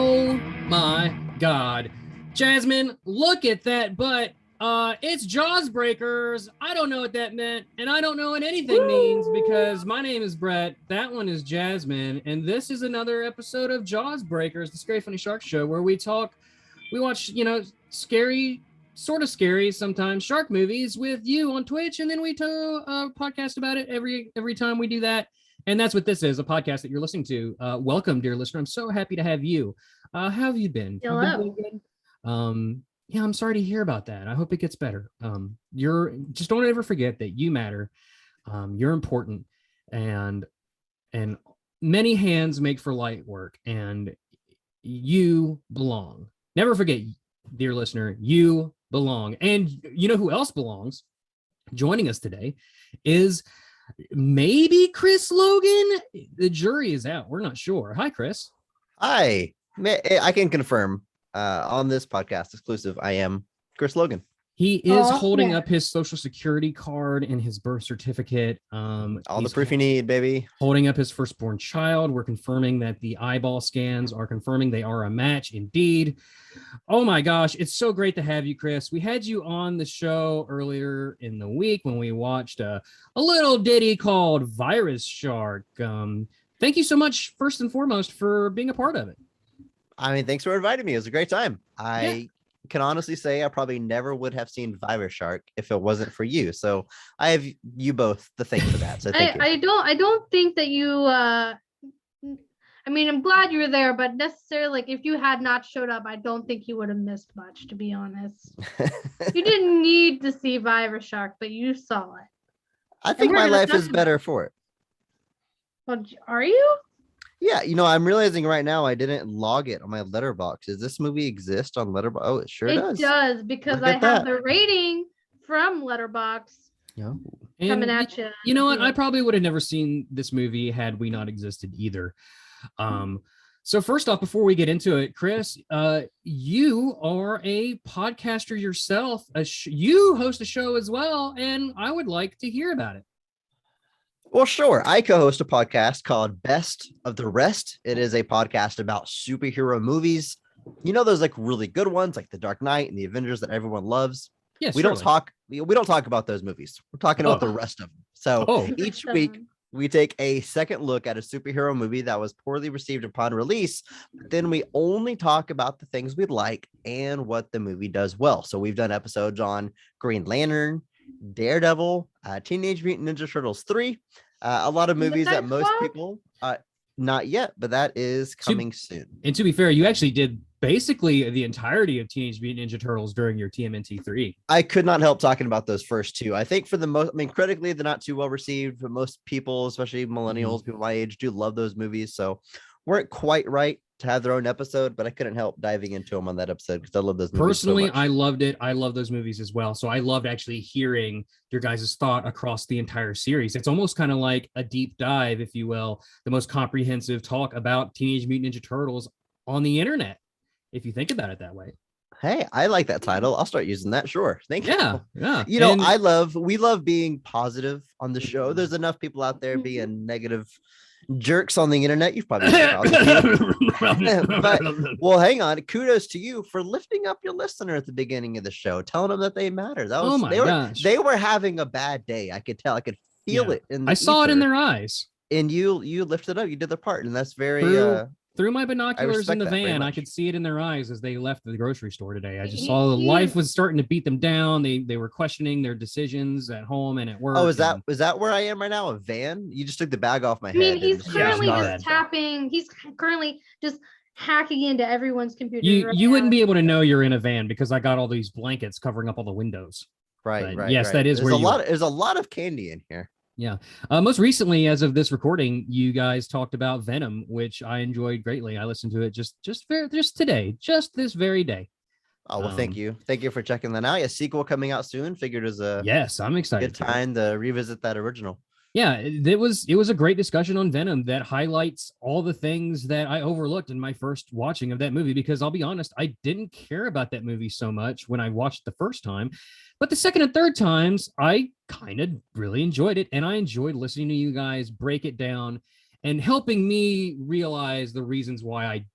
Oh my God. Jazmin, look at that butt. It's Jawsbreakers. I don't know what that meant, and I don't know what anything means because my name is Bret. That one is Jazmin, and this is another episode of Jawsbreakers, the Scary Funny Shark Show, where we watch, scary, sort of scary sometimes shark movies with you on Twitch, and then we do a podcast about it every time we do that. And that's what this is, a podcast that you're listening to. Welcome, dear listener. I'm so happy to have you. How have you been? Hello. You been doing good? Yeah, I'm sorry to hear about that. I hope it gets better. Just don't ever forget that you matter. You're important, and many hands make for light work, and you belong. Never forget, dear listener, you belong. And you know who else belongs? Joining us today is maybe Chris Logan. The jury is out. We're not sure. Hi, Chris. Hi. I can confirm on this podcast exclusive, I am Chris Logan. He is holding up his social security card and his birth certificate. All the proof you need, baby. Holding up his firstborn child. We're confirming that the eyeball scans are confirming they are a match indeed. Oh my gosh, it's so great to have you, Chris. We had you on the show earlier in the week when we watched a little ditty called Virus Shark. Thank you so much, first and foremost, for being a part of it. I mean, thanks for inviting me. It was a great time. I can honestly say I probably never would have seen Virus Shark if it wasn't for you. So I have you both to thank for that. So thank you. I don't think that you I mean, I'm glad you were there, but necessarily, like, if you had not showed up, I don't think you would have missed much, to be honest. You didn't need to see Virus Shark, but you saw it. I think my life is better for it. Well, are you? Yeah, I'm realizing right now I didn't log it on my Letterboxd. Does this movie exist on Letterboxd? Oh, it sure does. It does, because I have the rating from Letterboxd. Yeah. Coming at you. You know what? I probably would have never seen this movie had we not existed either. So first off, before we get into it, Chris, you are a podcaster yourself. You host a show as well, and I would like to hear about it. Well, sure. I co-host a podcast called Best of the Rest. It is a podcast about superhero movies. Those like really good ones like The Dark Knight and The Avengers that everyone loves. Yes, we don't talk about those movies. We're talking about the rest of them. So each week we take a second look at a superhero movie that was poorly received upon release. Then we only talk about the things we like and what the movie does well. So we've done episodes on Green Lantern, Daredevil, Teenage Mutant Ninja Turtles 3, a lot of movies that most people not yet, but that is coming soon. And to be fair, you actually did basically the entirety of Teenage Mutant Ninja Turtles during your TMNT 3. I could not help talking about those first two. I think for the most, critically they're not too well received, but most people, especially millennials, people my age, do love those movies. So weren't quite right to have their own episode, but I couldn't help diving into them on that episode because I love those movies. Personally, so much. I loved it. I love those movies as well. So I loved actually hearing your guys' thought across the entire series. It's almost kind of like a deep dive, if you will, the most comprehensive talk about Teenage Mutant Ninja Turtles on the internet, if you think about it that way. Hey, I like that title. I'll start using that. Sure. Thank you. Yeah. We love being positive on the show. There's enough people out there being negative jerks on the internet. You've probably but well, hang on. Kudos to you for lifting up your listener at the beginning of the show, telling them that they matter. That was they were having a bad day. I could tell. I could feel it in the saw it in their eyes. And you lifted up. You did their part, and that's very through my binoculars in the van, I could see it in their eyes as they left the grocery store today. I just saw life was starting to beat them down. They were questioning their decisions at home and at work. Oh, is that where I am right now? A van? You just took the bag off my head. I mean, he's currently just tapping. He's currently just hacking into everyone's computer. You wouldn't be able to know you're in a van because I got all these blankets covering up all the windows. Right. Yes, that is there's there's a lot of candy in here. Yeah. Most recently, as of this recording, you guys talked about Venom, which I enjoyed greatly. I listened to it just today, just this very day. Oh, well, thank you. Thank you for checking that out. A sequel coming out soon. Figured it was I'm excited. Good time to revisit that original. Yeah, it was a great discussion on Venom that highlights all the things that I overlooked in my first watching of that movie, because I'll be honest, I didn't care about that movie so much when I watched the first time. But the second and third times, I kind of really enjoyed it. And I enjoyed listening to you guys break it down and helping me realize the reasons why I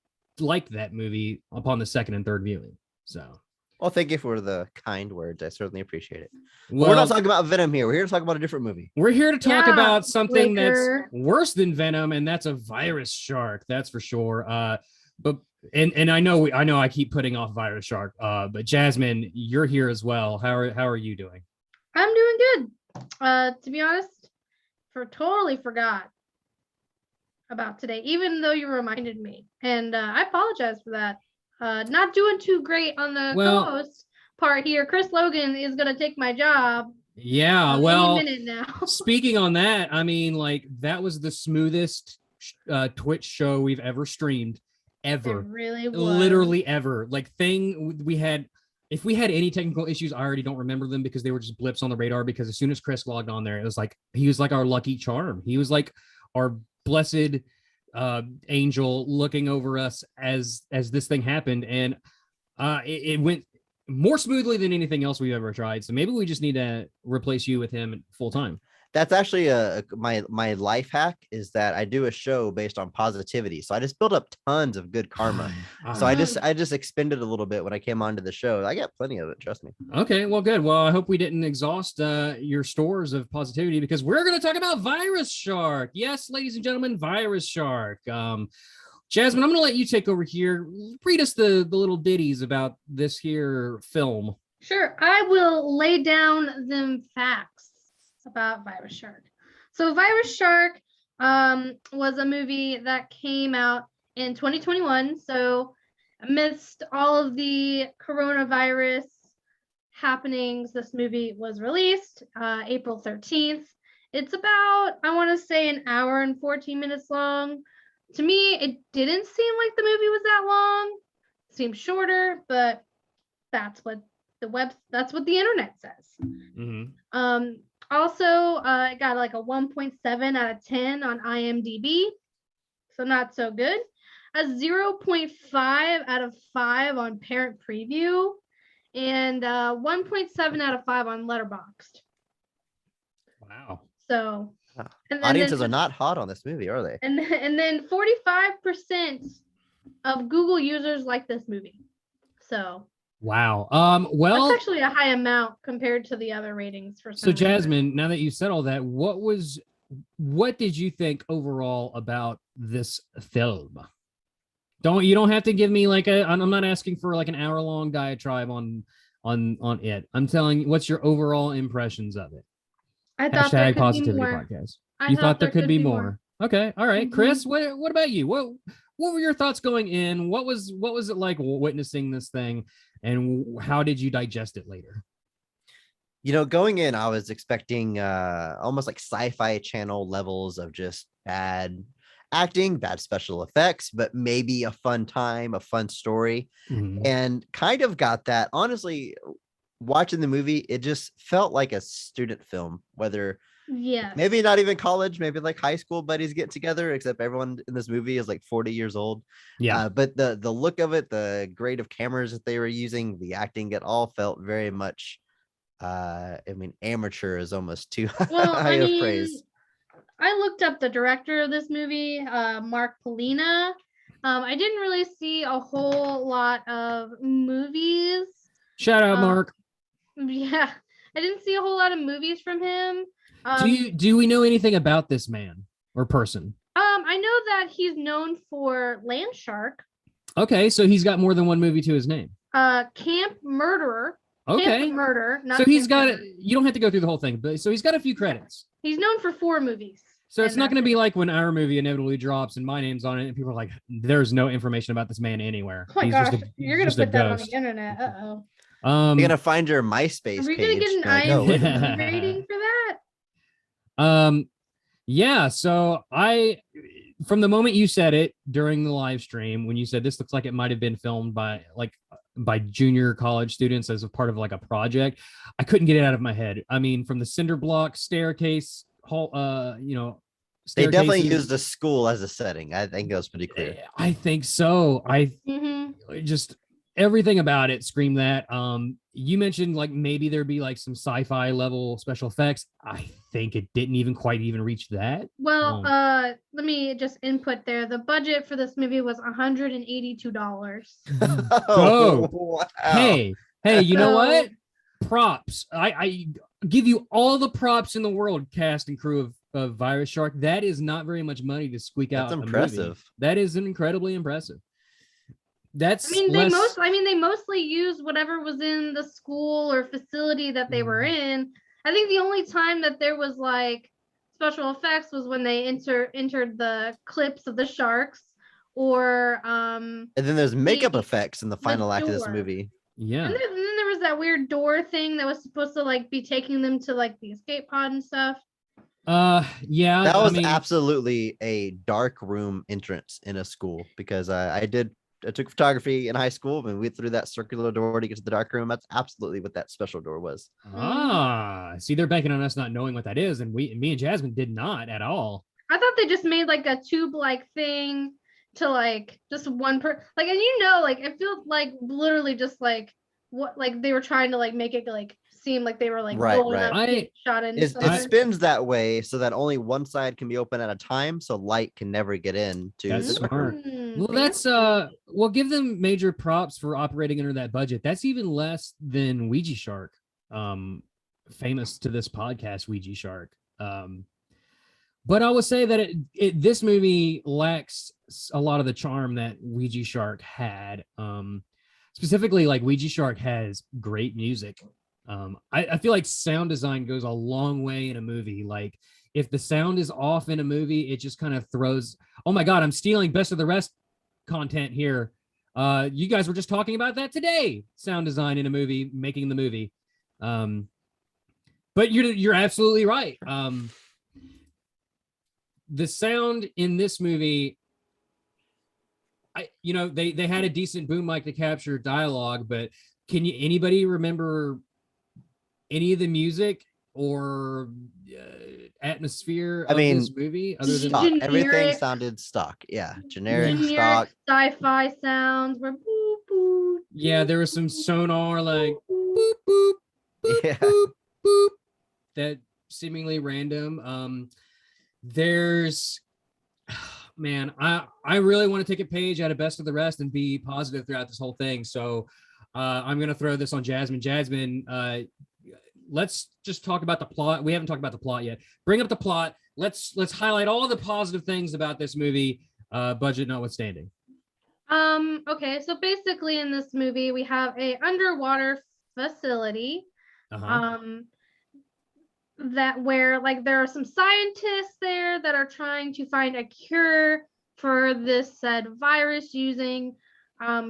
liked that movie upon the second and third viewing. So, well, thank you for the kind words. I certainly appreciate it. well, we're not talking about Venom here. We're here to talk about a different movie. We're here to talk about something Laker. that's worse than Venom, and that's a virus shark. That's for sure. But I know I keep putting off virus shark. But Jazmin, you're here as well. How are you doing? I'm doing good. To be honest, totally forgot about today, even though you reminded me, and I apologize for that. Not doing too great on the co-host part here. Chris Logan is gonna take my job. Yeah, any minute now. Speaking on that, I mean, like that was the smoothest Twitch show we've ever streamed, ever. It really was. Literally ever. Like we had. If we had any technical issues, I already don't remember them because they were just blips on the radar. Because as soon as Chris logged on there, it was like he was like our lucky charm. He was like our blessed angel looking over us as this thing happened, and it went more smoothly than anything else we've ever tried. So maybe we just need to replace you with him full time. That's actually my life hack is that I do a show based on positivity. So I just build up tons of good karma. So I just expended a little bit when I came onto the show. I got plenty of it, trust me. Okay, well, good. Well, I hope we didn't exhaust your stores of positivity because we're going to talk about Virus Shark. Yes, ladies and gentlemen, Virus Shark. Jazmin, I'm going to let you take over here. Read us the little ditties about this here film. Sure, I will lay down them facts about Virus Shark. So Virus Shark was a movie that came out in 2021. So amidst all of the coronavirus happenings, this movie was released April 13th. It's about, I want to say, an hour and 14 minutes long. To me, it didn't seem like the movie was that long. It seemed shorter, but that's what the internet says. Mm-hmm. Also, it got like a 1.7 out of 10 on IMDb, so not so good. A 0.5 out of 5 on Parent Preview, and 1.7 out of 5 on Letterboxd. Wow. So, audiences are not hot on this movie, are they? And then 45% of Google users like this movie. So. Wow. Well, that's actually a high amount compared to the other ratings for some. So Jazmin, now that you said all that, what did you think overall about this film? You don't have to give me like I'm not asking for like an hour-long diatribe on it. I'm telling you, what's your overall impressions of it? I thought there could Positivity be more. Podcast. You thought there could be more. Okay. All right. Mm-hmm. Chris, what about you? What were your thoughts going in? What was it like witnessing this thing? And how did you digest it later? You know, going in, I was expecting almost like sci-fi channel levels of just bad acting, bad special effects, but maybe a fun time, a fun story. Mm-hmm. And kind of got that. Honestly, watching the movie, it just felt like a student film, whether maybe not even college, maybe like high school buddies get together, except everyone in this movie is like 40 years old. Yeah. But the look of it, the grade of cameras that they were using, the acting, it all felt very much, amateur is almost too high of praise. I looked up the director of this movie, Mark Polina. I didn't really see a whole lot of movies. Shout out, Mark. Yeah, I didn't see a whole lot of movies from him. Do we know anything about this man or person? I know that he's known for Land Shark. Okay, so he's got more than one movie to his name. Camp Murderer. Okay. Camp Murder. So he's got it. You don't have to go through the whole thing, but so he's got a few credits. He's known for 4 movies. So it's not going to be like when our movie inevitably drops and my name's on it and people are like, there's no information about this man anywhere. Oh my gosh, you're going to put that on the internet. Uh-oh. You're going to find your MySpace page. Are we going to get an IMDb rating for that? Yeah, so from the moment you said it during the live stream, when you said this looks like it might have been filmed by junior college students as a part of like a project, I couldn't get it out of my head. I mean, from the cinder block staircase hall, they definitely used the school as a setting. I think that was pretty clear. I think so. everything about it screamed that. You mentioned like maybe there'd be like some sci-fi level special effects. I think it didn't even quite reach that. Well, let me just input there. The budget for this movie was $182. Oh, wow. hey, you know what? Props. I give you all the props in the world, cast and crew of Virus Shark. That is not very much money to squeak out. That's impressive. A movie. That is incredibly impressive. That's they mostly used whatever was in the school or facility that they were in. I think the only time that there was like special effects was when they entered the clips of the sharks, or and then there's makeup effects in the final act of this movie. Yeah. And then there was that weird door thing that was supposed to like be taking them to like the escape pod and stuff. Yeah. That was absolutely a dark room entrance in a school, because I took photography in high school and we went through that circular door to get to the dark room. That's absolutely what that special door was. See, they're banking on us not knowing what that is, and me and Jazmin did not at all. I thought they just made like a tube-like thing to like just one like, and like it feels like literally just like what, like they were trying to like make it like seem like they were like going up, shot in. It spins that way so that only one side can be open at a time, so light can never get in. That's smart. Well, that's we'll give them major props for operating under that budget. That's even less than Ouija Shark, famous to this podcast, Ouija Shark. But I would say that this movie lacks a lot of the charm that Ouija Shark had. Specifically, like Ouija Shark has great music. I feel like sound design goes a long way in a movie. Like if the sound is off in a movie, it just kind of throws. Oh my God, I'm stealing Best of the Rest content here. You guys were just talking about that today. Sound design in a movie, making the movie. But you're absolutely right. The sound in this movie, they had a decent boom mic to capture dialogue, but anybody remember any of the music or atmosphere of this movie other than stock? Everything sounded stock. Yeah, generic stock sci-fi sounds were boop, boop. Yeah, there was some sonar like boop boop boop, boop boop, that seemingly random. There's man, I really want to take a page out of Best of the Rest and be positive throughout this whole thing. So I'm gonna throw this on Jazmin. Jazmin, let's just talk about the plot. We haven't talked about the plot yet. Bring up the plot. Let's highlight all the positive things about this movie, budget notwithstanding. Okay, so basically in this movie we have a underwater facility. That where like there are some scientists there that are trying to find a cure for this said virus using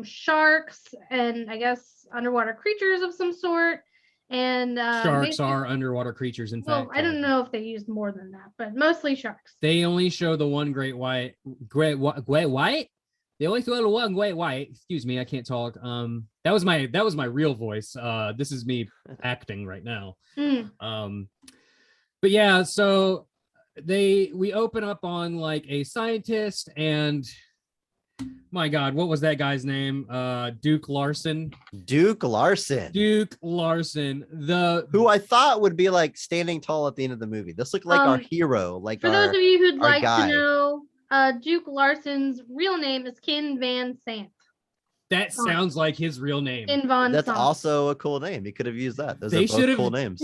sharks and I guess underwater creatures of some sort. And sharks are underwater creatures, in fact. I don't know if they used more than that, but mostly sharks. They only show the one great white. They only show the one great white. Excuse me, I can't talk. That was my real voice. This is me acting right now. But yeah, so we open up on like a scientist, and my God, what was that guy's name? Duke Larson. Who I thought would be like standing tall at the end of the movie. This looked like our hero. Like for those of you who'd like to know, Duke Larson's real name is Ken Van Sant. That sounds like his real name. That's also a cool name. He could have used that. Those are both cool names.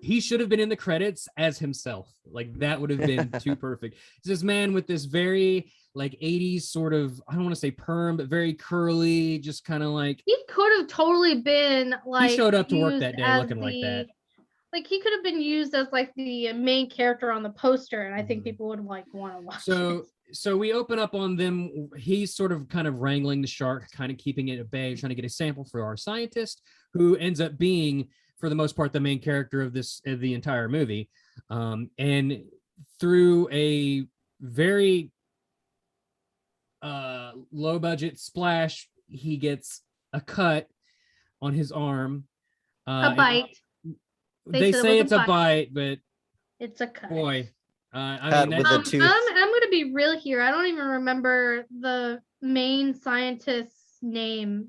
He should have been in the credits as himself. Like that would have been too perfect. It's this man with this very like 80s sort of, I don't want to say perm, but very curly, just kind of like. He could have totally been like. He showed up to work that day looking like that. Like he could have been used as like the main character on the poster, and I think people would like want to watch it. So we open up on them. He's sort of kind of wrangling the shark, kind of keeping it at bay, trying to get a sample for our scientist, who ends up being, for the most part, the main character of the entire movie. And through a very low budget splash, he gets a cut on his arm. A bite. They say it's a bite, but it's a cut. Boy. I'm going to be real here. I don't even remember the main scientist's name.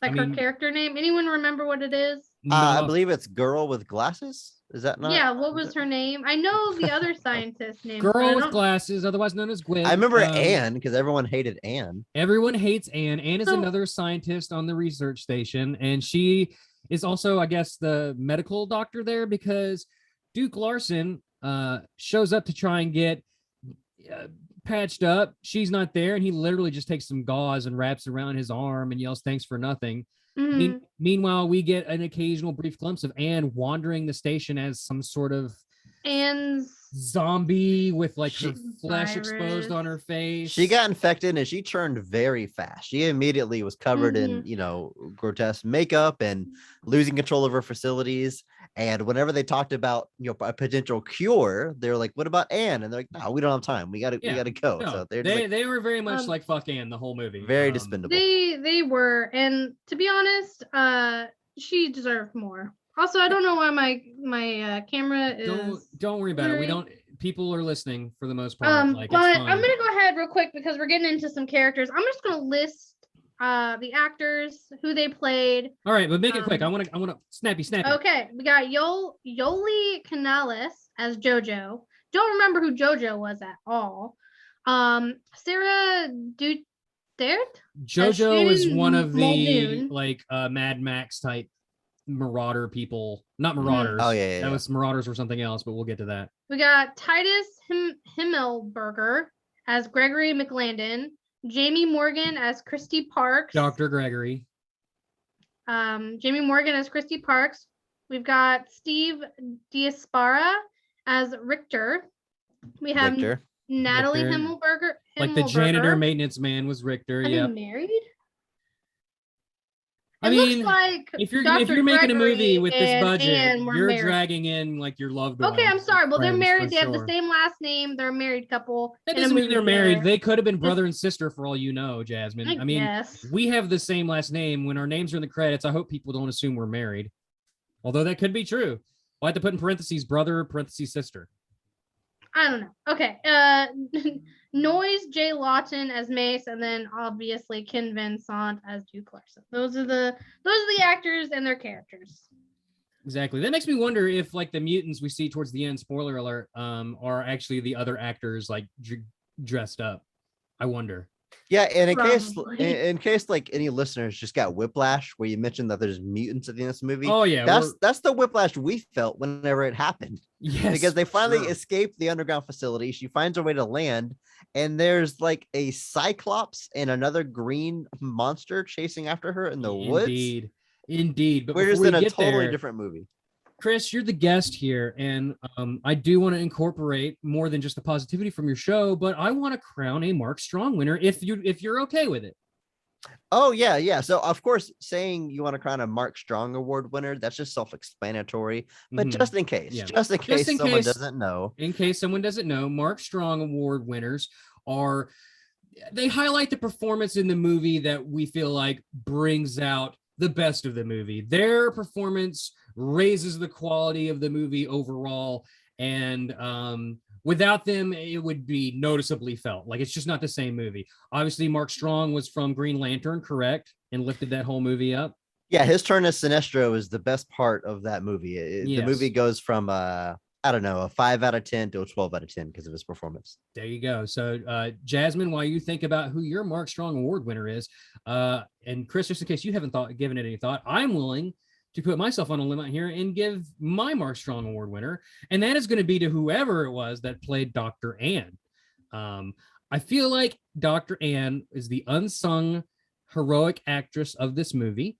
Like her character name. Anyone remember what it is? I believe it's Girl with Glasses. Is that not? Yeah, what was her name? I know the other scientist name. Girl with Glasses, otherwise known as Gwyn. I remember Anne because everyone hated Anne. Everyone hates Anne. Anne is another scientist on the research station, and she is also, I guess, the medical doctor there because Duke Larson shows up to try and get patched up. She's not there, and he literally just takes some gauze and wraps around his arm and yells, "Thanks for nothing." Meanwhile, we get an occasional brief glimpse of Anne wandering the station as some sort of Anne's zombie with like her flesh exposed on her face. She got infected and she turned very fast. She immediately was covered in, grotesque makeup and losing control of her facilities. And whenever they talked about, a potential cure, they're like, "What about Anne?" And they're like, "No, we don't have time. We gotta go." No, so they were very much like fuck Anne the whole movie. Very dispendable. They were, and to be honest, she deserved more. Also, I don't know why my camera is. Don't worry about it. We don't. People are listening for the most part. But I'm gonna go ahead real quick because we're getting into some characters. I'm just gonna list the actors who they played. All right, but make it quick. I want to snappy. Okay, we got Yoli Canales as JoJo. Don't remember who JoJo was at all. Sarah Duterte. JoJo is one of the Mad Max type marauder people, not marauders. Oh yeah, that was marauders or something else, but we'll get to that. We got Titus Himmelberger as Gregory McLandon, Jamie Morgan as Christy Parks, Dr. Gregory. Jamie Morgan as Christy Parks. We've got Steve Diaspora as Richter. We have Natalie Richter. Himmelberger. Like the janitor maintenance man was Richter. Yeah. Married? I mean, like if you're making a movie with this budget, you're married. Dragging in like your loved ones. Okay, I'm sorry. Well, they're married. They have the same last name. They're a married couple. That doesn't mean they're married. They could have been brother and sister for all you know, Jazmin. I mean, we have the same last name. When our names are in the credits, I hope people don't assume we're married. Although that could be true. I'll have to put in parentheses brother, parentheses sister. I don't know. Okay. Noise J. Lawton as Mace, and then obviously Ken Vincent as Duke Larson. Those are the actors and their characters. Exactly. That makes me wonder if like the mutants we see towards the end, spoiler alert, are actually the other actors like dressed up. I wonder. Yeah, and in case like any listeners just got whiplash where you mentioned that there's mutants at the end of this movie. Oh yeah, that's the whiplash we felt whenever it happened. Yes, because they finally escaped the underground facility. She finds her way to land, and there's like a Cyclops and another green monster chasing after her in the woods. Indeed. But we're just in a totally different movie. Chris, you're the guest here, and I do want to incorporate more than just the positivity from your show, but I want to crown a Mark Strong winner if you're okay with it. Oh yeah. So of course, saying you want to crown a Mark Strong Award winner, that's just self-explanatory. But just in case, just in case someone doesn't know. In case someone doesn't know, Mark Strong Award winners they highlight the performance in the movie that we feel like brings out the best of the movie. Their performance raises the quality of the movie overall, and without them it would be noticeably felt like it's just not the same movie. Obviously Mark Strong was from Green Lantern, correct, and lifted that whole movie up. Yeah, his turn as Sinestro is the best part of that movie. The movie goes from a 5 out of 10 to a 12 out of 10 because of his performance. There you go. So Jazmin, while you think about who your Mark Strong Award winner is, and Chris, just in case you haven't given it any thought, I'm willing to put myself on a limit here and give my Mark Strong Award winner, and that is going to be to whoever it was that played Dr. Anne. I feel like Dr. Anne is the unsung heroic actress of this movie.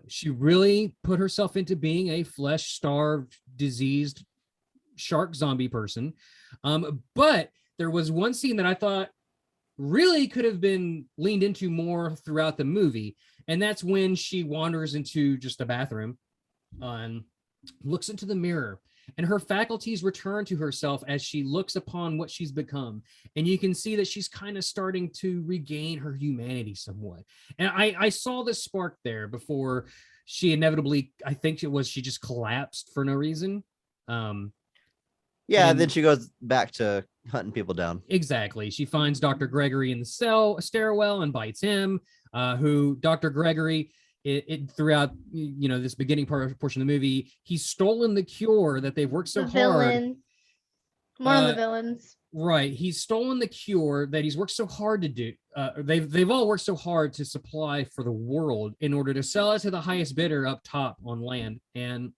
She really put herself into being a flesh-starved, diseased shark zombie person. But there was one scene that I thought really could have been leaned into more throughout the movie. And that's when she wanders into just a bathroom and looks into the mirror, and her faculties return to herself as she looks upon what she's become. And you can see that she's kind of starting to regain her humanity somewhat. And I saw this spark there before she inevitably, I think she just collapsed for no reason. Yeah, and then she goes back to hunting people down. Exactly. She finds Dr. Gregory in the stairwell and bites him, who Dr. Gregory throughout this beginning portion of the movie, he's stolen the cure that they've worked so The hard. villain. One of the villains. Right. He's stolen the cure that he's worked so hard to do. They've all worked so hard to supply for the world in order to sell it to the highest bidder up top on land. And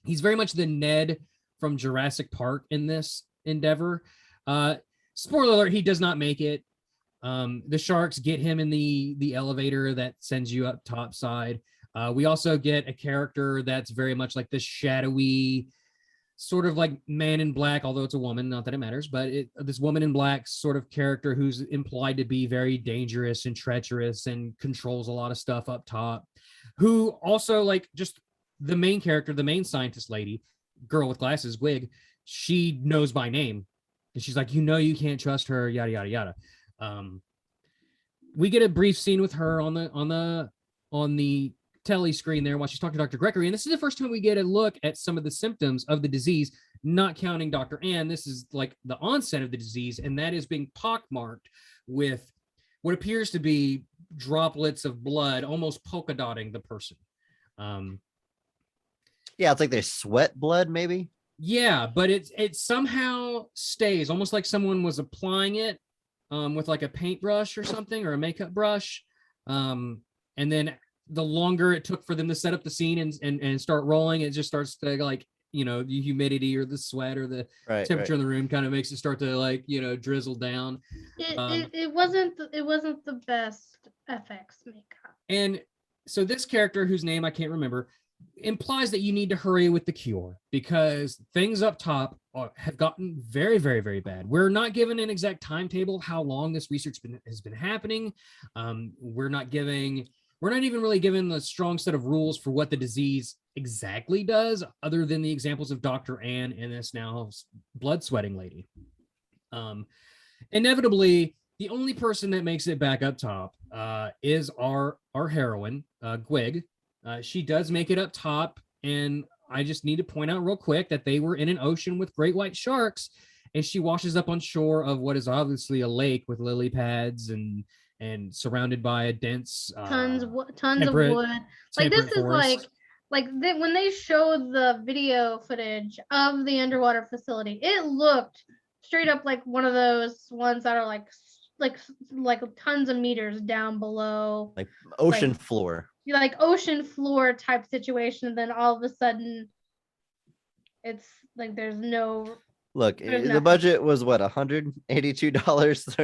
he's very much the Ned from Jurassic Park in this endeavor. Spoiler alert, he does not make it. The sharks get him in the elevator that sends you up top side. We also get a character that's very much like this shadowy, sort of like Man in Black, although it's a woman, not that it matters, but this woman in black sort of character who's implied to be very dangerous and treacherous and controls a lot of stuff up top, who also, like, just the main character, the main scientist lady, girl with glasses, wig, she knows by name. And she's like, you can't trust her, yada, yada, yada. We get a brief scene with her on the telly screen there while she's talking to Dr. Gregory, and this is the first time we get a look at some of the symptoms of the disease, not counting Dr. Ann. This is like the onset of the disease, and that is being pockmarked with what appears to be droplets of blood almost polka dotting the person. Yeah, it's like they sweat blood, maybe. Yeah, but it somehow stays almost like someone was applying it with like a paintbrush or something, or a makeup brush, and then the longer it took for them to set up the scene and start rolling, it just starts to, like, the humidity or the sweat or the temperature in the room kind of makes it start to, like, drizzle down. It wasn't the best FX makeup. And so this character, whose name I can't remember, implies that you need to hurry with the cure because things up top have gotten very, very, very bad. We're not given an exact timetable of how long this research has been happening. We're not even really given a strong set of rules for what the disease exactly does, other than the examples of Dr. Ann and this now blood sweating lady. Inevitably, the only person that makes it back up top is our heroine, Gwig. She does make it up top, and I just need to point out real quick that they were in an ocean with great white sharks, and she washes up on shore of what is obviously a lake with lily pads and surrounded by a dense tons of wood. Like, this is forest. When they showed the video footage of the underwater facility, it looked straight up like one of those ones that are like tons of meters down below, like ocean floor. Like ocean floor type situation. And then all of a sudden it's like there's the budget was what, $182.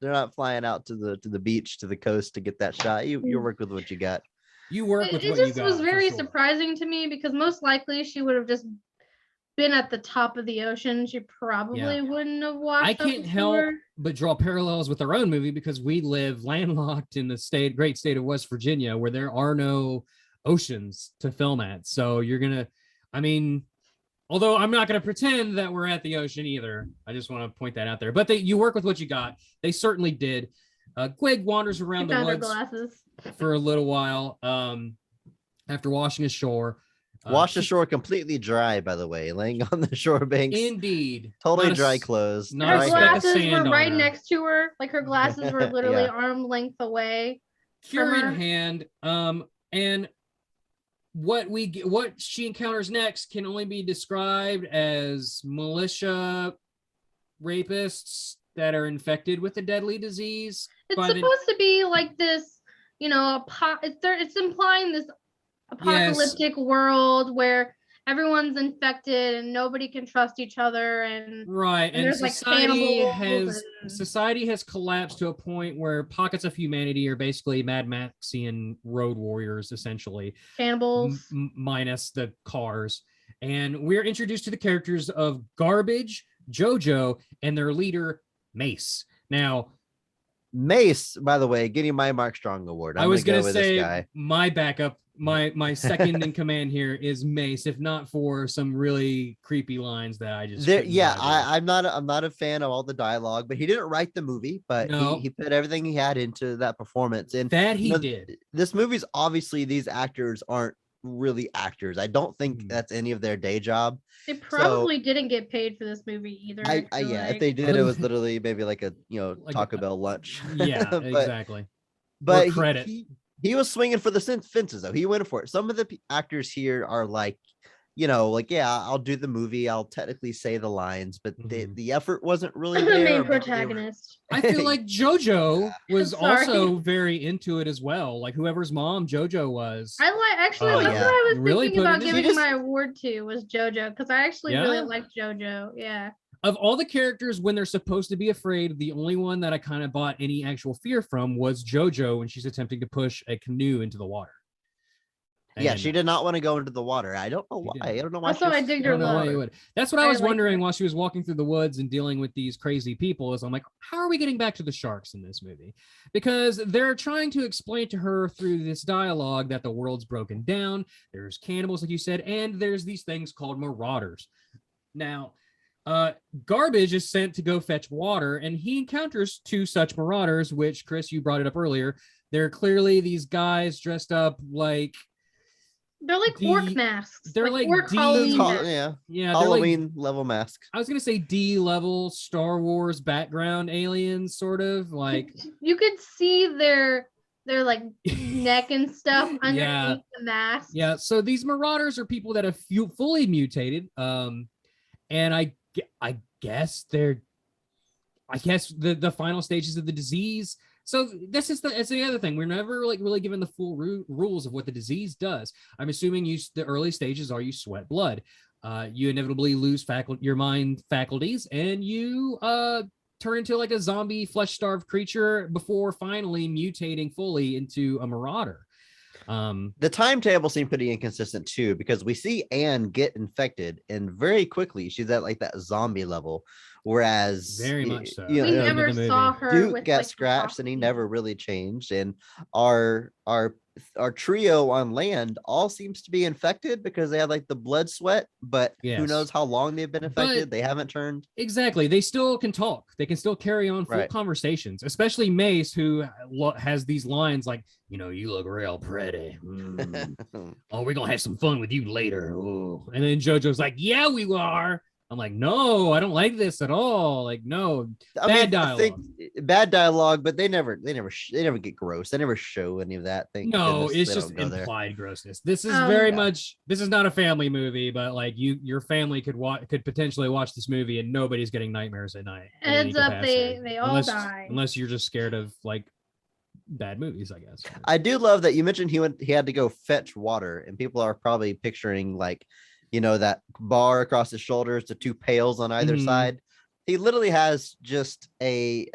They're not flying out to the beach, to the coast to get that shot. You work with what you got. You work with what you got. It just was very surprising to me because most likely she would have just been at the top of the ocean. She probably wouldn't have washed. I can't help but draw parallels with our own movie because we live landlocked in the great state of West Virginia, where there are no oceans to film at. So although I'm not going to pretend that we're at the ocean either. I just want to point that out there. But you work with what you got. They certainly did. Gwig wanders around the woods for a little while after washing ashore. Wash ashore completely dry, by the way, laying on the shore banks. Indeed. Totally dry clothes. Her glasses were right next to her. Like, her glasses were literally arm length away. Cure in hand. And what she encounters next can only be described as militia rapists that are infected with a deadly disease. It's supposed to be like this, it's implying this apocalyptic world where everyone's infected and nobody can trust each other, and society has collapsed to a point where pockets of humanity are basically Mad Maxian road warriors, essentially cannibals, minus the cars. And we're introduced to the characters of Garbage, Jojo, and their leader Mace. Now, Mace, by the way, getting my Mark Strong award. I was going to say my backup, my second in command here is Mace, if not for some really creepy lines that I just I'm not a fan of all the dialogue, but he didn't write the movie, but he put everything he had into that performance, and that he did. This movie's obviously, these actors aren't really actors. I don't think that's any of their day job. They probably didn't get paid for this movie either. If they did, it was literally maybe like a like Taco Bell lunch. Yeah, exactly. But credit. He was swinging for the fences, though. He went for it. Some of the actors here are like, yeah, I'll do the movie. I'll technically say the lines, but the effort wasn't really The there. main protagonist. I feel like JoJo was Sorry. also very into it as well. Like whoever's mom JoJo was. That's what I was Really thinking about put it in. giving my award to was JoJo, because I actually really Yeah. liked JoJo. Yeah. Of all the characters, when they're supposed to be afraid, the only one that I kind of bought any actual fear from was JoJo when she's attempting to push a canoe into the water. Yeah, And she did not want to go into the water. I don't know why. I don't know why. Also, I digged her look. That's what I was liked wondering her. while she was walking through the woods and dealing with these crazy people. Is I'm like, how are we getting back to the sharks in this movie? Because they're trying to explain to her through this dialogue that the world's broken down. There's cannibals, like you said, and there's these things called marauders. Now, Garbage is sent to go fetch water, and he encounters two such marauders, which, Chris, you brought it up earlier. They're clearly these guys dressed up like... They're like orc masks. They're like orc D- Halloween masks. Yeah, they're Halloween like, level mask. I was gonna say D level Star Wars background aliens, sort of like. You could see their like neck and stuff underneath the mask. Yeah, so these marauders are people that have fully mutated, and I guess they're, the final stages of the disease. So that's the other thing. We're never like really given the full rules of what the disease does. I'm assuming the early stages are you sweat blood. You inevitably lose your mind faculties, and you turn into like a zombie flesh-starved creature before finally mutating fully into a marauder. The timetable seemed pretty inconsistent too, because we see Anne get infected and very quickly she's at like that zombie level, whereas very much so. We never saw her Duke with, got like, scratched and he never really changed, and our trio on land all seems to be infected because they have like the blood sweat, but who knows how long they've been infected. They haven't turned. Exactly. They still can talk. They can still carry on full conversations, especially Mace, who has these lines like, you look real pretty. Oh, we're going to have some fun with you later. Ooh. And then JoJo's like, yeah, we are. I'm like, no, I don't like this at all. Like, no, bad dialogue. Bad dialogue, but they never get gross. They never show any of that thing. No, it's just implied grossness. This is very much. This is not a family movie, but like your family could potentially watch this movie and nobody's getting nightmares at night. Heads up, they all die. Unless you're just scared of like bad movies, I guess. I do love that you mentioned he had to go fetch water, and people are probably picturing like, that bar across his shoulders, the two pails on either side. He literally has just a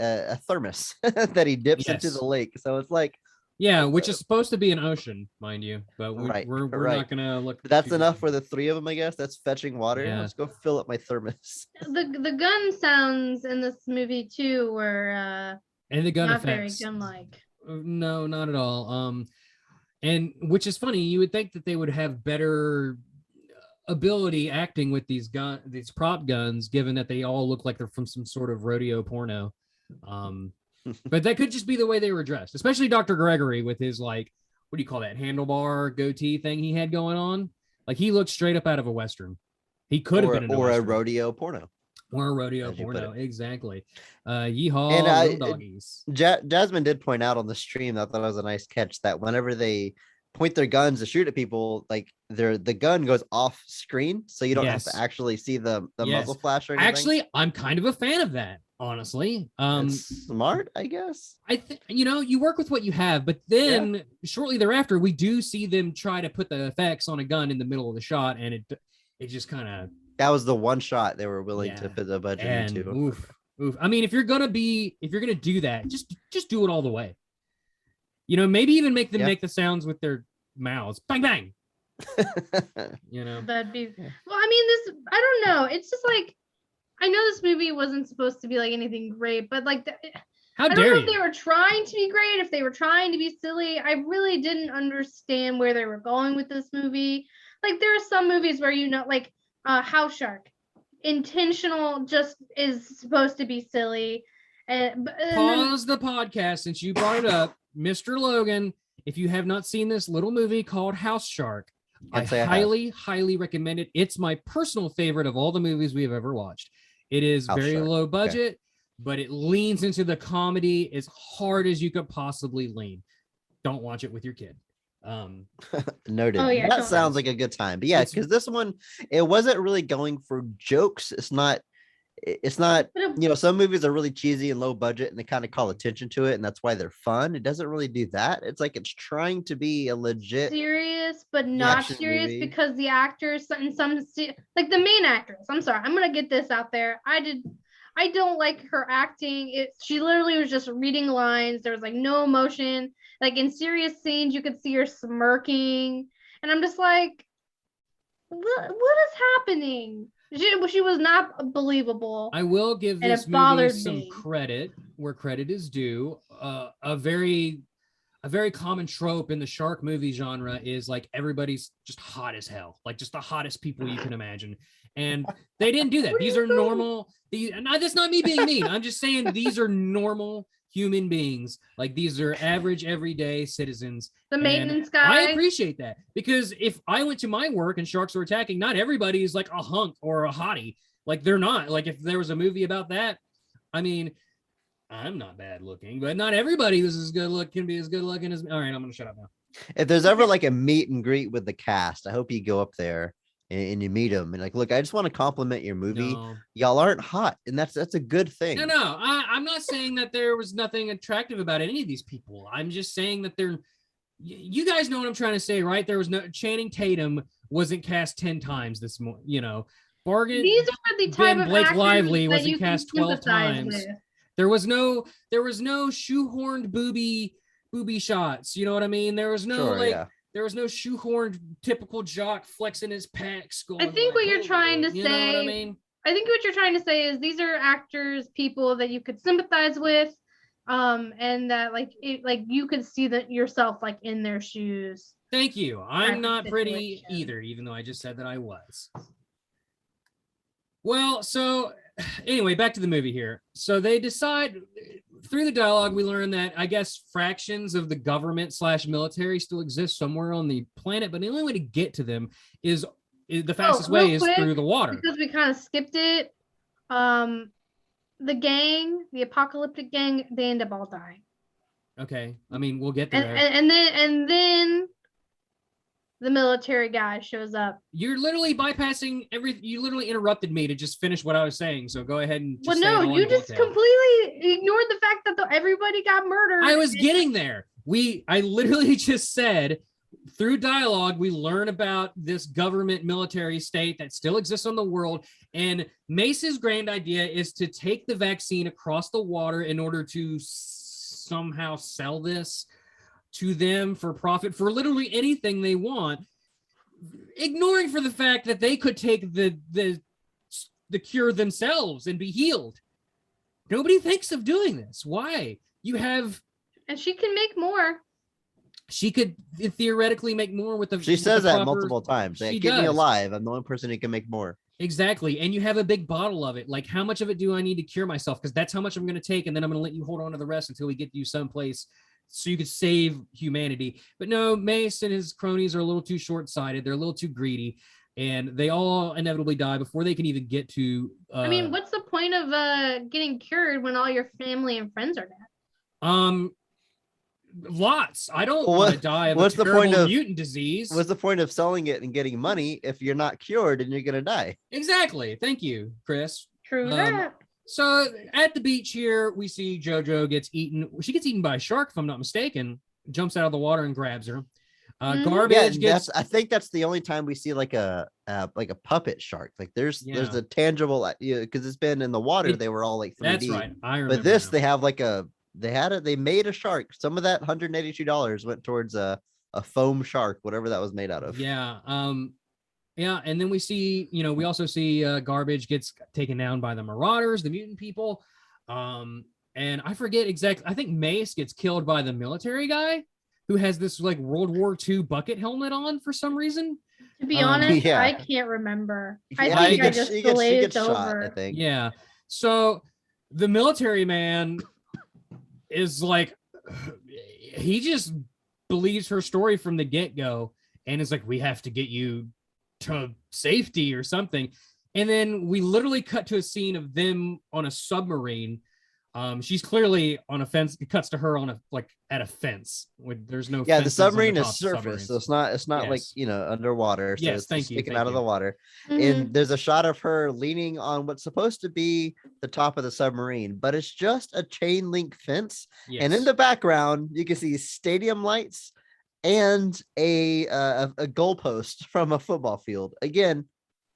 thermos that he dips into the lake. So it's like, which is supposed to be an ocean, mind you, but we're not gonna look. That's enough for the three of them, I guess. That's fetching water. Yeah. Let's go fill up my thermos. The gun sounds in this movie too were and the gun not effects very gun-like. No, not at all. And which is funny. You would think that they would have better ability acting with these prop guns, given that they all look like they're from some sort of rodeo porno. But that could just be the way they were dressed, especially Dr. Gregory with his like, what do you call that, handlebar goatee thing he had going on? Like he looked straight up out of a Western. He could have been in a rodeo porno. Or a rodeo porno, exactly. Yeehaw, and doggies. Jazmin did point out on the stream, I thought it was a nice catch, that whenever they point their guns to shoot at people, like the gun goes off screen, so you don't have to actually see the muzzle flash or anything. Actually, I'm kind of a fan of that, honestly. It's smart, I guess. I think you work with what you have, but then shortly thereafter, we do see them try to put the effects on a gun in the middle of the shot, and it just kind of. That was the one shot they were willing to put the budget into. Oof. I mean, if you're gonna do that, just do it all the way. Maybe even make them make the sounds with their mouths. Bang, bang. That'd be. Well, I mean, I don't know. It's just like, I know this movie wasn't supposed to be like anything great, but like, how dare you? I don't know if they were trying to be great, if they were trying to be silly. I really didn't understand where they were going with this movie. Like, there are some movies where like House Shark, intentional, just is supposed to be silly. Pause the podcast since you brought it up. Mr. Logan, if you have not seen this little movie called House Shark, I highly recommend it. It's my personal favorite of all the movies we have ever watched. It is very low budget, but it leans into the comedy as hard as you could possibly lean. don't watch it with your kid. Noted. Oh, yeah, That don't. sounds like a good time. But yeah, because this one, it wasn't really going for jokes. It's not, some movies are really cheesy and low budget and they kind of call attention to it, and that's why they're fun. It doesn't really do that. It's like it's trying to be a legit serious, but not action serious movie. because the actors and like the main actress. I'm sorry, I'm gonna get this out there. I don't like her acting. She literally was just reading lines. There was like no emotion. Like in serious scenes, you could see her smirking, and I'm just like, what is happening? She was not believable. I will give and this it movie bothered some me. credit where credit is due. A very common trope in the shark movie genre is like everybody's just hot as hell, like just the hottest people you can imagine. And they didn't do that. These are normal. That's not me being mean. I'm just saying these are normal human beings. Like these are average, everyday citizens. The And maintenance guy. I appreciate that, because if I went to my work and sharks were attacking, not everybody is like a hunk or a hottie. Like they're not. Like if there was a movie about that, I mean, I'm not bad looking, but not everybody is as good look can be as good looking as me. All right, I'm gonna shut up now. If there's ever like a meet and greet with the cast, I hope you go up there and you meet them and like, look, I just want to compliment your movie. No. Y'all aren't hot, and that's a good thing. No, I'm not saying that there was nothing attractive about any of these people. I'm just saying that you guys know what I'm trying to say, right? There was no Channing Tatum wasn't cast 10 times this morning, Bargain. These are the type of Blake actors Lively that wasn't you can cast 12 sympathize times. with. There was no shoehorned booby shots. You know what I mean? There was no there was no shoehorned typical jock flexing his pecs. I think what you're trying to say. You know what I mean? I think what you're trying to say is these are actors, people that you could sympathize with, and that like you could see that yourself like in their shoes. Thank you. I'm not pretty situation. either, even though I just said that I was. Well, so anyway, back to the movie here. So they decide through the dialogue, we learn that I guess fractions of the government / military still exist somewhere on the planet, but the only way to get to them is the fastest way is through the water. Because we kind of skipped it. The gang, the apocalyptic gang, they end up all dying. Okay, I mean we'll get there. And then the military guy shows up. You're literally bypassing everything. You literally interrupted me to just finish what I was saying. So go ahead and just well, no, you just completely ignored the fact that everybody got murdered. I was getting there. I literally just said through dialogue, we learn about this government military state that still exists on the world. And Mace's grand idea is to take the vaccine across the water in order to somehow sell this to them for profit for literally anything they want, ignoring for the fact that they could take the cure themselves and be healed. Nobody thinks of doing this. Why? And she can make more. She could theoretically make more with the. She says that multiple times. She Keep me does. alive. I'm the only person who can make more. Exactly. And you have a big bottle of it. Like, how much of it do I need to cure myself? Because that's how much I'm going to take. And then I'm going to let you hold on to the rest until we get you someplace so you could save humanity. But no, Mace and his cronies are a little too short-sighted. They're a little too greedy. And they all inevitably die before they can even get to... I mean, what's the point of getting cured when all your family and friends are dead? Lots. I don't want to die of a terrible mutant disease. What's the point of selling it and getting money if you're not cured and you're going to die? Exactly. Thank you, Chris. True that. So at the beach here, we see JoJo gets eaten. She gets eaten by a shark, if I'm not mistaken. Jumps out of the water and grabs her. Garbage gets. I think that's the only time we see like a puppet shark. Like there's a tangible, because it's been in the water. They were all like 3D. That's right. I remember. But this, they have like they made a shark. Some of that $182 went towards a foam shark, whatever that was made out of. Yeah. Yeah. And then we see, we also see Garbage gets taken down by the Marauders, the mutant people. And I forget exactly. I think Mace gets killed by the military guy who has this like World War II bucket helmet on for some reason. To be honest, I can't remember. I think I just glazed over. I think. Yeah. So the military man is like, he just believes her story from the get-go and is like, we have to get you to safety or something. And then we literally cut to a scene of them on a submarine She's clearly on a fence. It cuts to her on at a fence. There's no Yeah, the fences on submarine the is top of surface, so submarines. it's not like underwater. So Yes, it's thank just you, sticking thank out of the you. water. Mhm. And there's a shot of her leaning on what's supposed to be the top of the submarine, but it's just a chain link fence. Yes. And in the background, you can see stadium lights and a goalpost from a football field. Again,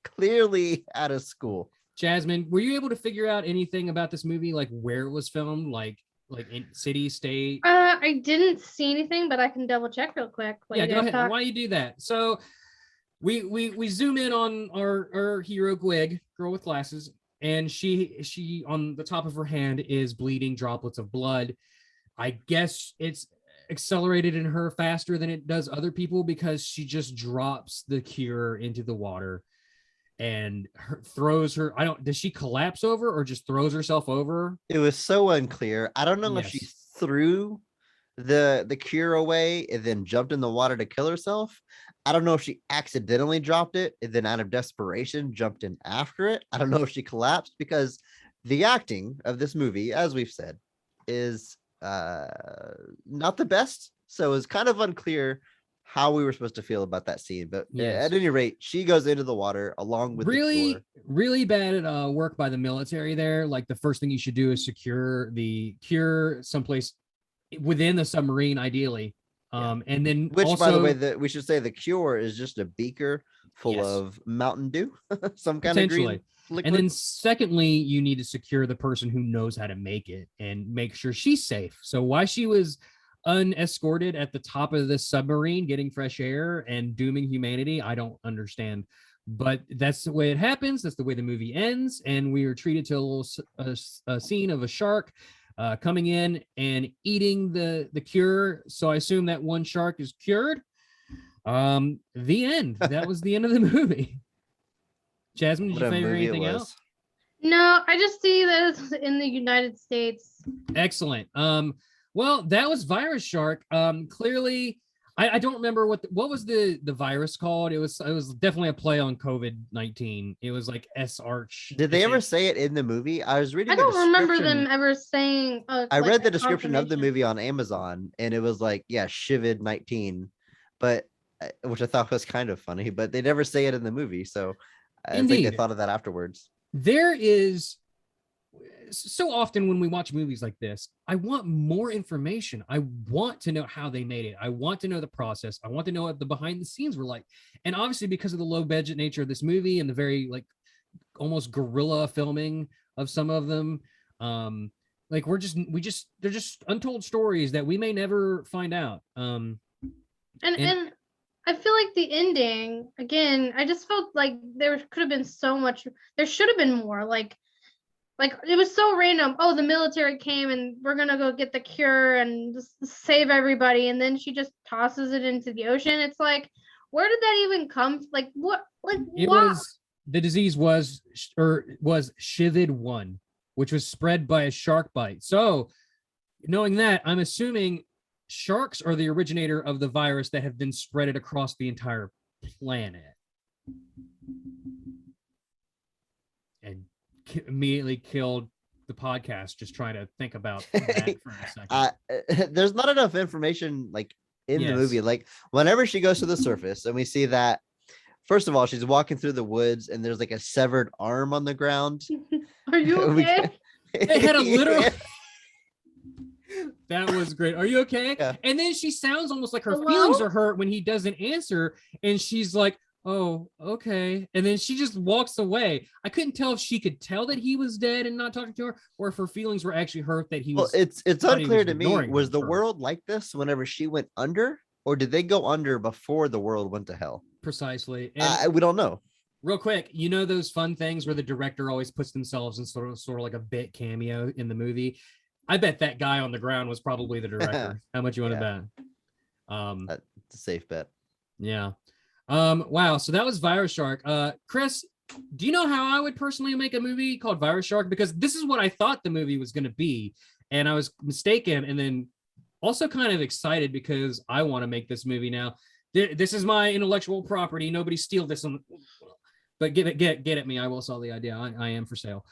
clearly at a school. Jazmin, were you able to figure out anything about this movie, like where it was filmed, like in city, state? I didn't see anything, but I can double check real quick. Yeah, go ahead. Why you do that? So we zoom in on our hero Gwig, girl with glasses, and she on the top of her hand is bleeding droplets of blood. I guess it's accelerated in her faster than it does other people because she just drops the cure into the water and throws her. Does she collapse over or just throws herself over? It was so unclear. I don't know if she threw the cure away and then jumped in the water to kill herself. I don't know if she accidentally dropped it and then out of desperation jumped in after it. I don't know if she collapsed, because the acting of this movie, as we've said, is not the best. So it's kind of unclear how we were supposed to feel about that scene. But at any rate, she goes into the water along with really bad work by the military there. Like, the first thing you should do is secure the cure someplace within the submarine, ideally. And then by the way, we should say the cure is just a beaker full of Mountain Dew, some kind of green liquid. And then secondly, you need to secure the person who knows how to make it and make sure she's safe. So why she was unescorted at the top of this submarine getting fresh air and dooming humanity, I don't understand. But that's the way it happens. That's the way the movie ends. And we are treated to a scene of a shark coming in and eating the cure. So I assume that one shark is cured. The end. That was the end of the movie. Jazmin, did you figure anything out? No, I just see that it's in the United States. Excellent. Well, that was Virus Shark. Clearly, I don't remember what was the virus called. It was definitely a play on COVID-19. It was like S-Arch. Did they ever say it in the movie? I was reading. I don't remember them ever saying. I read the description of the movie on Amazon, and it was like, Shivid-19, but which I thought was kind of funny. But they never say it in the movie, so I think they thought of that afterwards. There is so often when we watch movies like this, I want more information. I want to know how they made it. I want to know the process. I want to know what the behind the scenes were like. And obviously, because of the low budget nature of this movie and the very almost guerrilla filming of some of them, they're just untold stories that we may never find out. And I feel like the ending, again, I just felt like there could have been so much, there should have been more. Like it was so random. Oh, the military came and we're gonna go get the cure and just save everybody, and then she just tosses it into the ocean. It's like, where did that even come? Like, what? Like, the disease was Shivid-1, which was spread by a shark bite. So, knowing that, I'm assuming sharks are the originator of the virus that have been spread across the entire planet. And immediately killed the podcast just trying to think about that for a second. There's not enough information in the movie. Like, whenever she goes to the surface and we see that, first of all, she's walking through the woods and there's a severed arm on the ground. Are you okay? They had a literal That was great. Are you okay? Yeah. And then she sounds almost like her feelings are hurt when he doesn't answer, and she's like, oh, okay. And then she just walks away. I couldn't tell if she could tell that he was dead and not talking to her, or if her feelings were actually hurt that he was. Well, it's unclear to me. Was the world like this whenever she went under, or did they go under before the world went to hell? Precisely. We don't know. Real quick, you know those fun things where the director always puts themselves in sort of like a bit cameo in the movie? I bet that guy on the ground was probably the director. How much you want to bet? That's a safe bet. Yeah. Wow. So that was Virus Shark. Chris, do you know how I would personally make a movie called Virus Shark? Because this is what I thought the movie was going to be, and I was mistaken. And then also kind of excited because I want to make this movie now. This is my intellectual property. Nobody steal this. But get at me. I will sell the idea. I am for sale.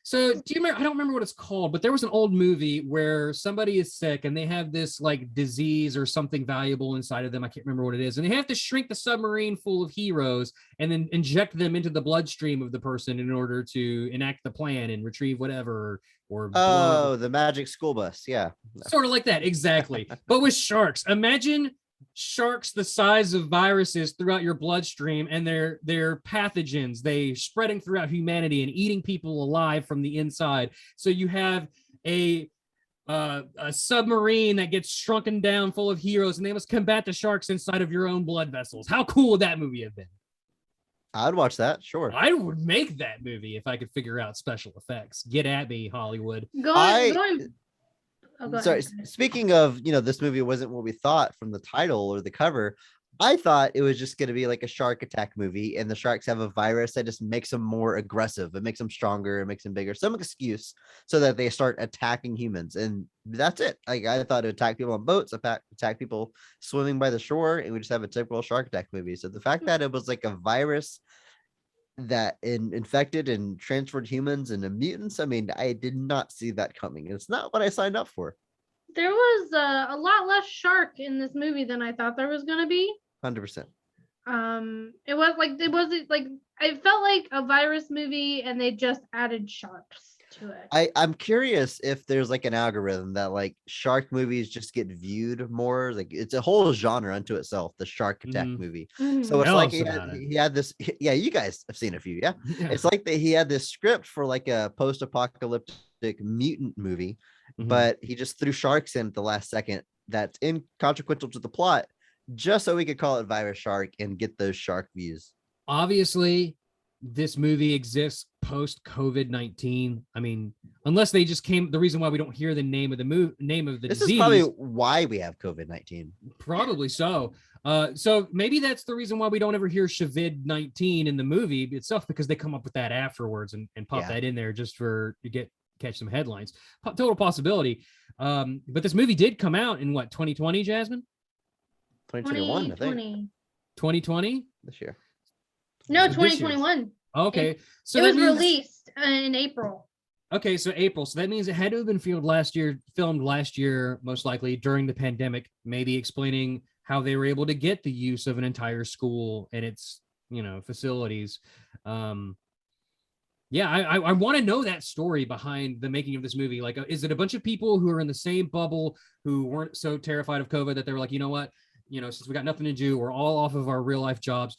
So do you remember? I don't remember what it's called, but there was an old movie where somebody is sick and they have this like disease or something valuable inside of them. I can't remember what it is. And they have to shrink the submarine full of heroes and then inject them into the bloodstream of the person in order to enact the plan and retrieve whatever. Or the magic school bus. Yeah. Sort of like that. Exactly. But with sharks. Imagine sharks the size of viruses throughout your bloodstream, and they're pathogens. They spreading throughout humanity and eating people alive from the inside. So you have a submarine that gets shrunken down full of heroes, and they must combat the sharks inside of your own blood vessels. How cool would that movie have been? I'd watch that. Sure. I would make that movie if I could figure out special effects. Get at me, Hollywood. Sorry. Speaking of, this movie wasn't what we thought from the title or the cover. I thought it was just going to be like a shark attack movie, and the sharks have a virus that just makes them more aggressive. It makes them stronger. It makes them bigger. Some excuse so that they start attacking humans, and that's it. Like, I thought it would attack people on boats, attack people swimming by the shore, and we just have a typical shark attack movie. So the fact that it was like a virus that infected and transferred humans into mutants, I mean, I did not see that coming. It's not what I signed up for. There was a lot less shark in this movie than I thought there was going to be. 100%. It wasn't like it felt like a virus movie, and they just added sharks to it. I'm curious if there's like an algorithm that like shark movies just get viewed more. Like, it's a whole genre unto itself, the shark attack movie. So it's like he had this. Yeah, you guys have seen a few. Yeah, it's like that he had this script for like a post-apocalyptic mutant movie, but he just threw sharks in at the last second. That's inconsequential to the plot, just so we could call it Virus Shark and get those shark views. Obviously, this movie exists post COVID-19. I mean, unless they just the reason why we don't hear the name of the This disease. is probably why we have COVID-19. Probably so. So maybe that's the reason why we don't ever hear Shavid-19 in the movie itself, because they come up with that afterwards and pop that in there just to catch some headlines. Total possibility. But this movie did come out in what, 2020, Jazmin? 2021, I think. 2020? This year. No, 2021. Okay. So it was released in April. Okay, so April. So that means it had to have been filmed last year, most likely during the pandemic, maybe explaining how they were able to get the use of an entire school and its, facilities. I want to know that story behind the making of this movie. Like, is it a bunch of people who are in the same bubble who weren't so terrified of COVID that they were like, you know what? Since we got nothing to do, we're all off of our real life jobs.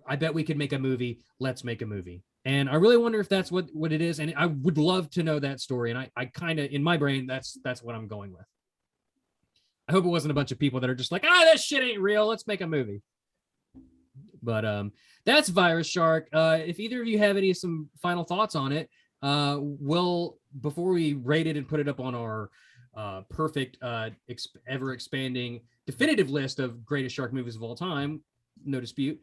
I bet we could make a movie. Let's make a movie. And I really wonder if that's what it is. And I would love to know that story. And I kind of, in my brain, that's what I'm going with. I hope it wasn't a bunch of people that are just like, that shit ain't real. Let's make a movie. But that's Virus Shark. If either of you have some final thoughts on it, before we rate it and put it up on our perfect, ever expanding definitive list of greatest shark movies of all time, no dispute.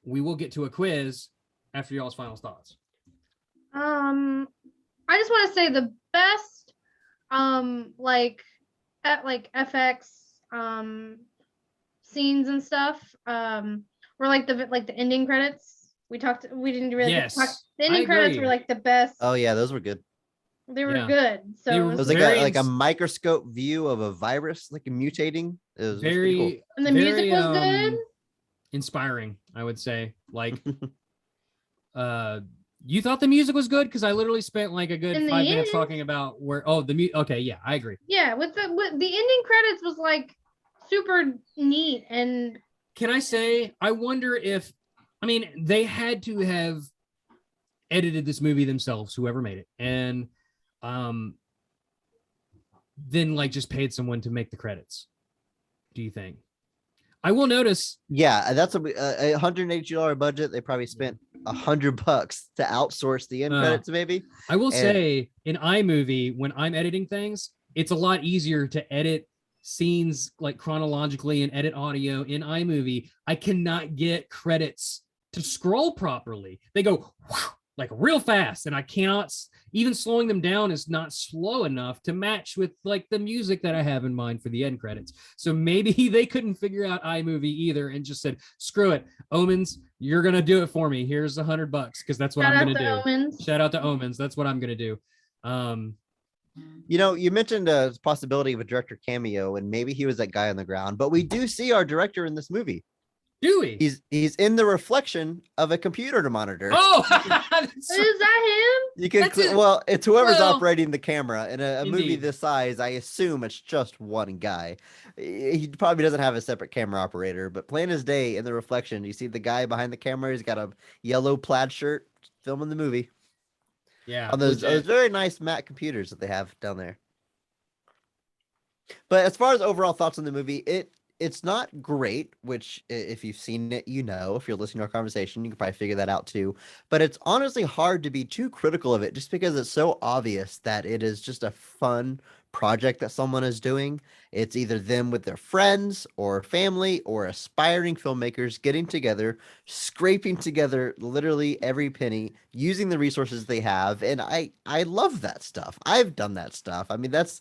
We will get to a quiz after y'all's final thoughts. I just want to say the best, FX scenes and stuff, were like the ending credits. We didn't really talk. The ending credits were like the best. Oh yeah, those were good. They were good. So it was like a microscope view of a virus, like mutating. It was very cool. And the music was good. Inspiring, I would say. Like, you thought the music was good? Because I literally spent like a good 5 minutes talking about okay, yeah, I agree. Yeah, with the ending credits was like super neat. And can I say, I wonder if, they had to have edited this movie themselves, whoever made it, and then like just paid someone to make the credits. Do you think? I will notice. Yeah, that's a $180 budget. They probably spent $100 to outsource the end credits, maybe. I will say in iMovie, when I'm editing things, it's a lot easier to edit scenes like chronologically and edit audio in iMovie. I cannot get credits to scroll properly. They go like real fast, and I cannot, even slowing them down is not slow enough to match with like the music that I have in mind for the end credits. So maybe they couldn't figure out iMovie either and just said, screw it, Omens, you're gonna do it for me. Here's $100 because that's what I'm gonna do. Omens. Shout out to Omens. That's what I'm gonna do. You know, you mentioned a possibility of a director cameo, and maybe he was that guy on the ground, but we do see our director in this movie. Do we? He's in the reflection of a computer monitor. Oh, Is that him? You can well, it's whoever's operating the camera in a movie this size. I assume it's just one guy. He probably doesn't have a separate camera operator, but plain as day in the reflection, you see the guy behind the camera. He's got a yellow plaid shirt, filming the movie. Yeah, on those very nice matte computers that they have down there. But as far as overall thoughts on the movie, it's not great, which if you've seen it, you know. If you're listening to our conversation, you can probably figure that out too. But it's honestly hard to be too critical of it just because it's so obvious that it is just a fun project that someone is doing. It's either them with their friends or family or aspiring filmmakers getting together, scraping together literally every penny, using the resources they have. And I love that stuff. I've done that stuff. I mean, that's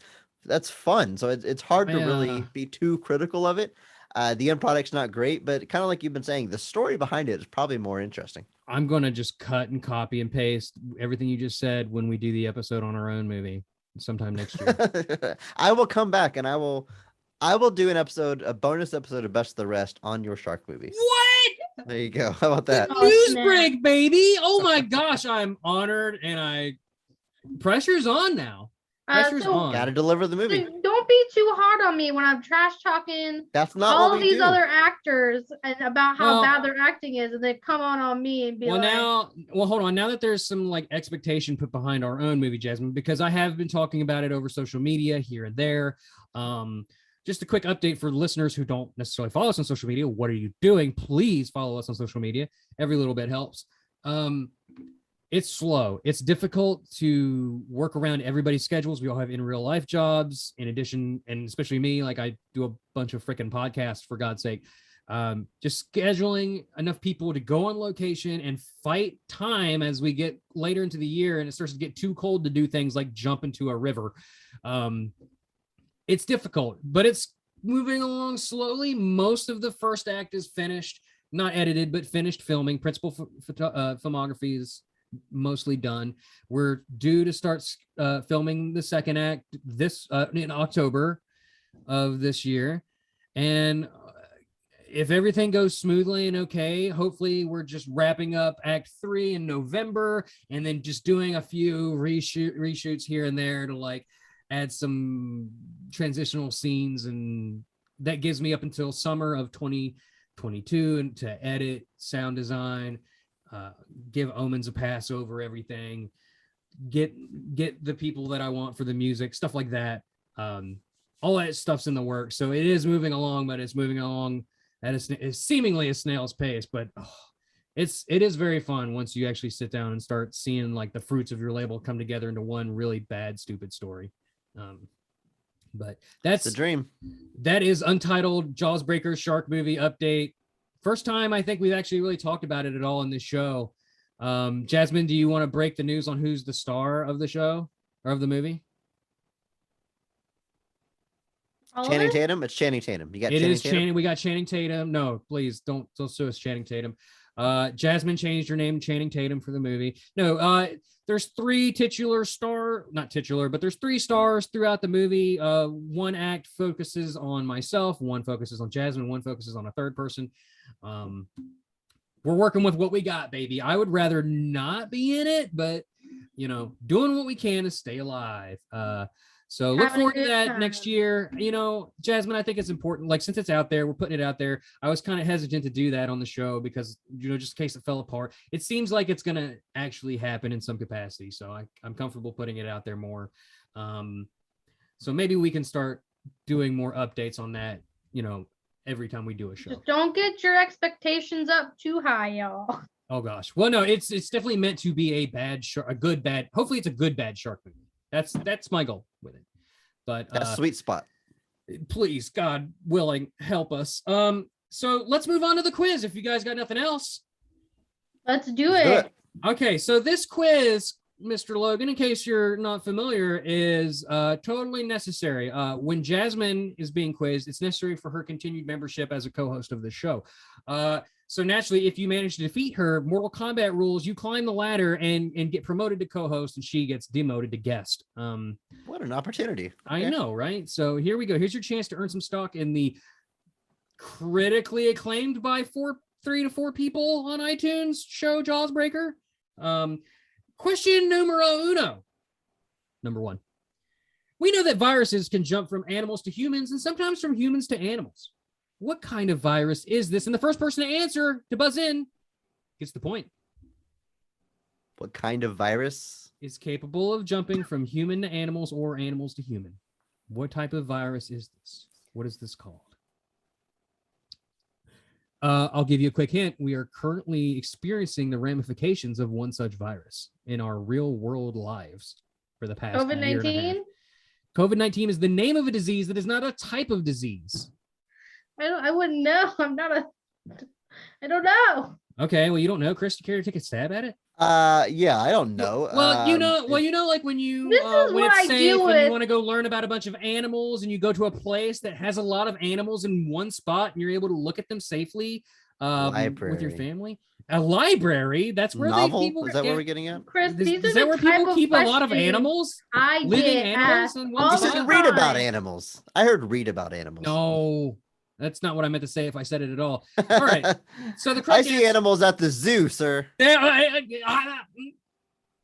fun. So it's hard to really be too critical of it. The end product's not great, but kind of like you've been saying, the story behind it is probably more interesting. I'm going to just cut and copy and paste everything you just said when we do the episode on our own movie sometime next year. I will come back and I will do a bonus episode of Best of the Rest on your shark movie. What? There you go. How about that? News break, baby. Oh my gosh, I'm honored, and pressure's on now. Pressure's on. Gotta deliver the movie. Don't be too hard on me when I'm trash talking. That's not all these other actors and about how bad their acting is, and they come on me and be hold on. Now that there's some like expectation put behind our own movie, Jazmin, because I have been talking about it over social media here and there. Just a quick update for listeners who don't necessarily follow us on social media. What are you doing? Please follow us on social media. Every little bit helps. It's slow. It's difficult to work around everybody's schedules. We all have in real life jobs in addition, and especially me, like I do a bunch of freaking podcasts for God's sake. Just scheduling enough people to go on location and fight time as we get later into the year and it starts to get too cold to do things like jump into a river. It's difficult, but it's moving along slowly. Most of the first act is finished, not edited, but finished filming. Principal filmography is mostly done. We're due to start filming the second act this in October of this year, and if everything goes smoothly and okay, hopefully we're just wrapping up Act 3 in November, and then just doing a few reshoots here and there to like add some transitional scenes, and that gives me up until summer of 2022 and to edit, sound design, give Omens a pass over everything, get the people that I want for the music, stuff like that. All that stuff's in the works, so it is moving along, but it's moving along at a seemingly a snail's pace. But it is very fun once you actually sit down and start seeing like the fruits of your label come together into one really bad, stupid story. But that's the dream. That is Untitled Jawsbreakers shark movie update. First time I think we've actually really talked about it at all in this show. Jazmin, do you want to break the news on who's the star of the show or of the movie? Channing Tatum. It's Channing Tatum. You got. It is Channing. We got Channing Tatum. No, please don't sue us, Channing Tatum. Jazmin changed her name, Channing Tatum, for the movie. No, there's three not titular, but there's three stars throughout the movie. One act focuses on myself, one focuses on Jazmin, one focuses on a third person. We're working with what we got, baby. I would rather not be in it, but doing what we can to stay alive. So look forward to that next year. Jazmin, I think it's important. Like, since it's out there, we're putting it out there. I was kind of hesitant to do that on the show because, just in case it fell apart. It seems like it's going to actually happen in some capacity. So I'm comfortable putting it out there more. So maybe we can start doing more updates on that, every time we do a show. Just don't get your expectations up too high, y'all. Oh gosh. Well, no, it's definitely meant to be hopefully it's a good bad shark movie. That's my goal with it. But that's a sweet spot. Please, God willing, help us. So let's move on to the quiz. If you guys got nothing else, let's do it. Okay, so this quiz, Mr. Logan, in case you're not familiar, is totally necessary. When Jazmin is being quizzed, it's necessary for her continued membership as a co-host of the show. So naturally, if you manage to defeat her, Mortal Kombat rules, you climb the ladder and get promoted to co-host, and she gets demoted to guest. What an opportunity. Okay. I know, right? So here we go. Here's your chance to earn some stock in the critically acclaimed by 3 to 4 people on iTunes show Jawsbreaker. Question numero uno. Number 1. We know that viruses can jump from animals to humans and sometimes from humans to animals. What kind of virus is this? And the first person to answer, to buzz in, gets the point. What kind of virus is capable of jumping from human to animals or animals to human? What type of virus is this? What is this called? I'll give you a quick hint. We are currently experiencing the ramifications of one such virus in our real world lives for the past COVID-19? COVID-19 is the name of a disease that is not a type of disease. I wouldn't know. I don't know. Okay, well, you don't know. Chris, do you care to take a stab at it? Yeah, I don't know. Well, like when you when it's safe and you want to go learn about a bunch of animals and you go to a place that has a lot of animals in one spot and you're able to look at them safely with your family. A library, that's where people is that where we're getting at? Chris, is that where people keep a lot of animals? Living animals in one spot? You said read about animals. I heard read about animals. No. That's not what I meant to say if I said it at all. All right. So the I see animals at the zoo, sir.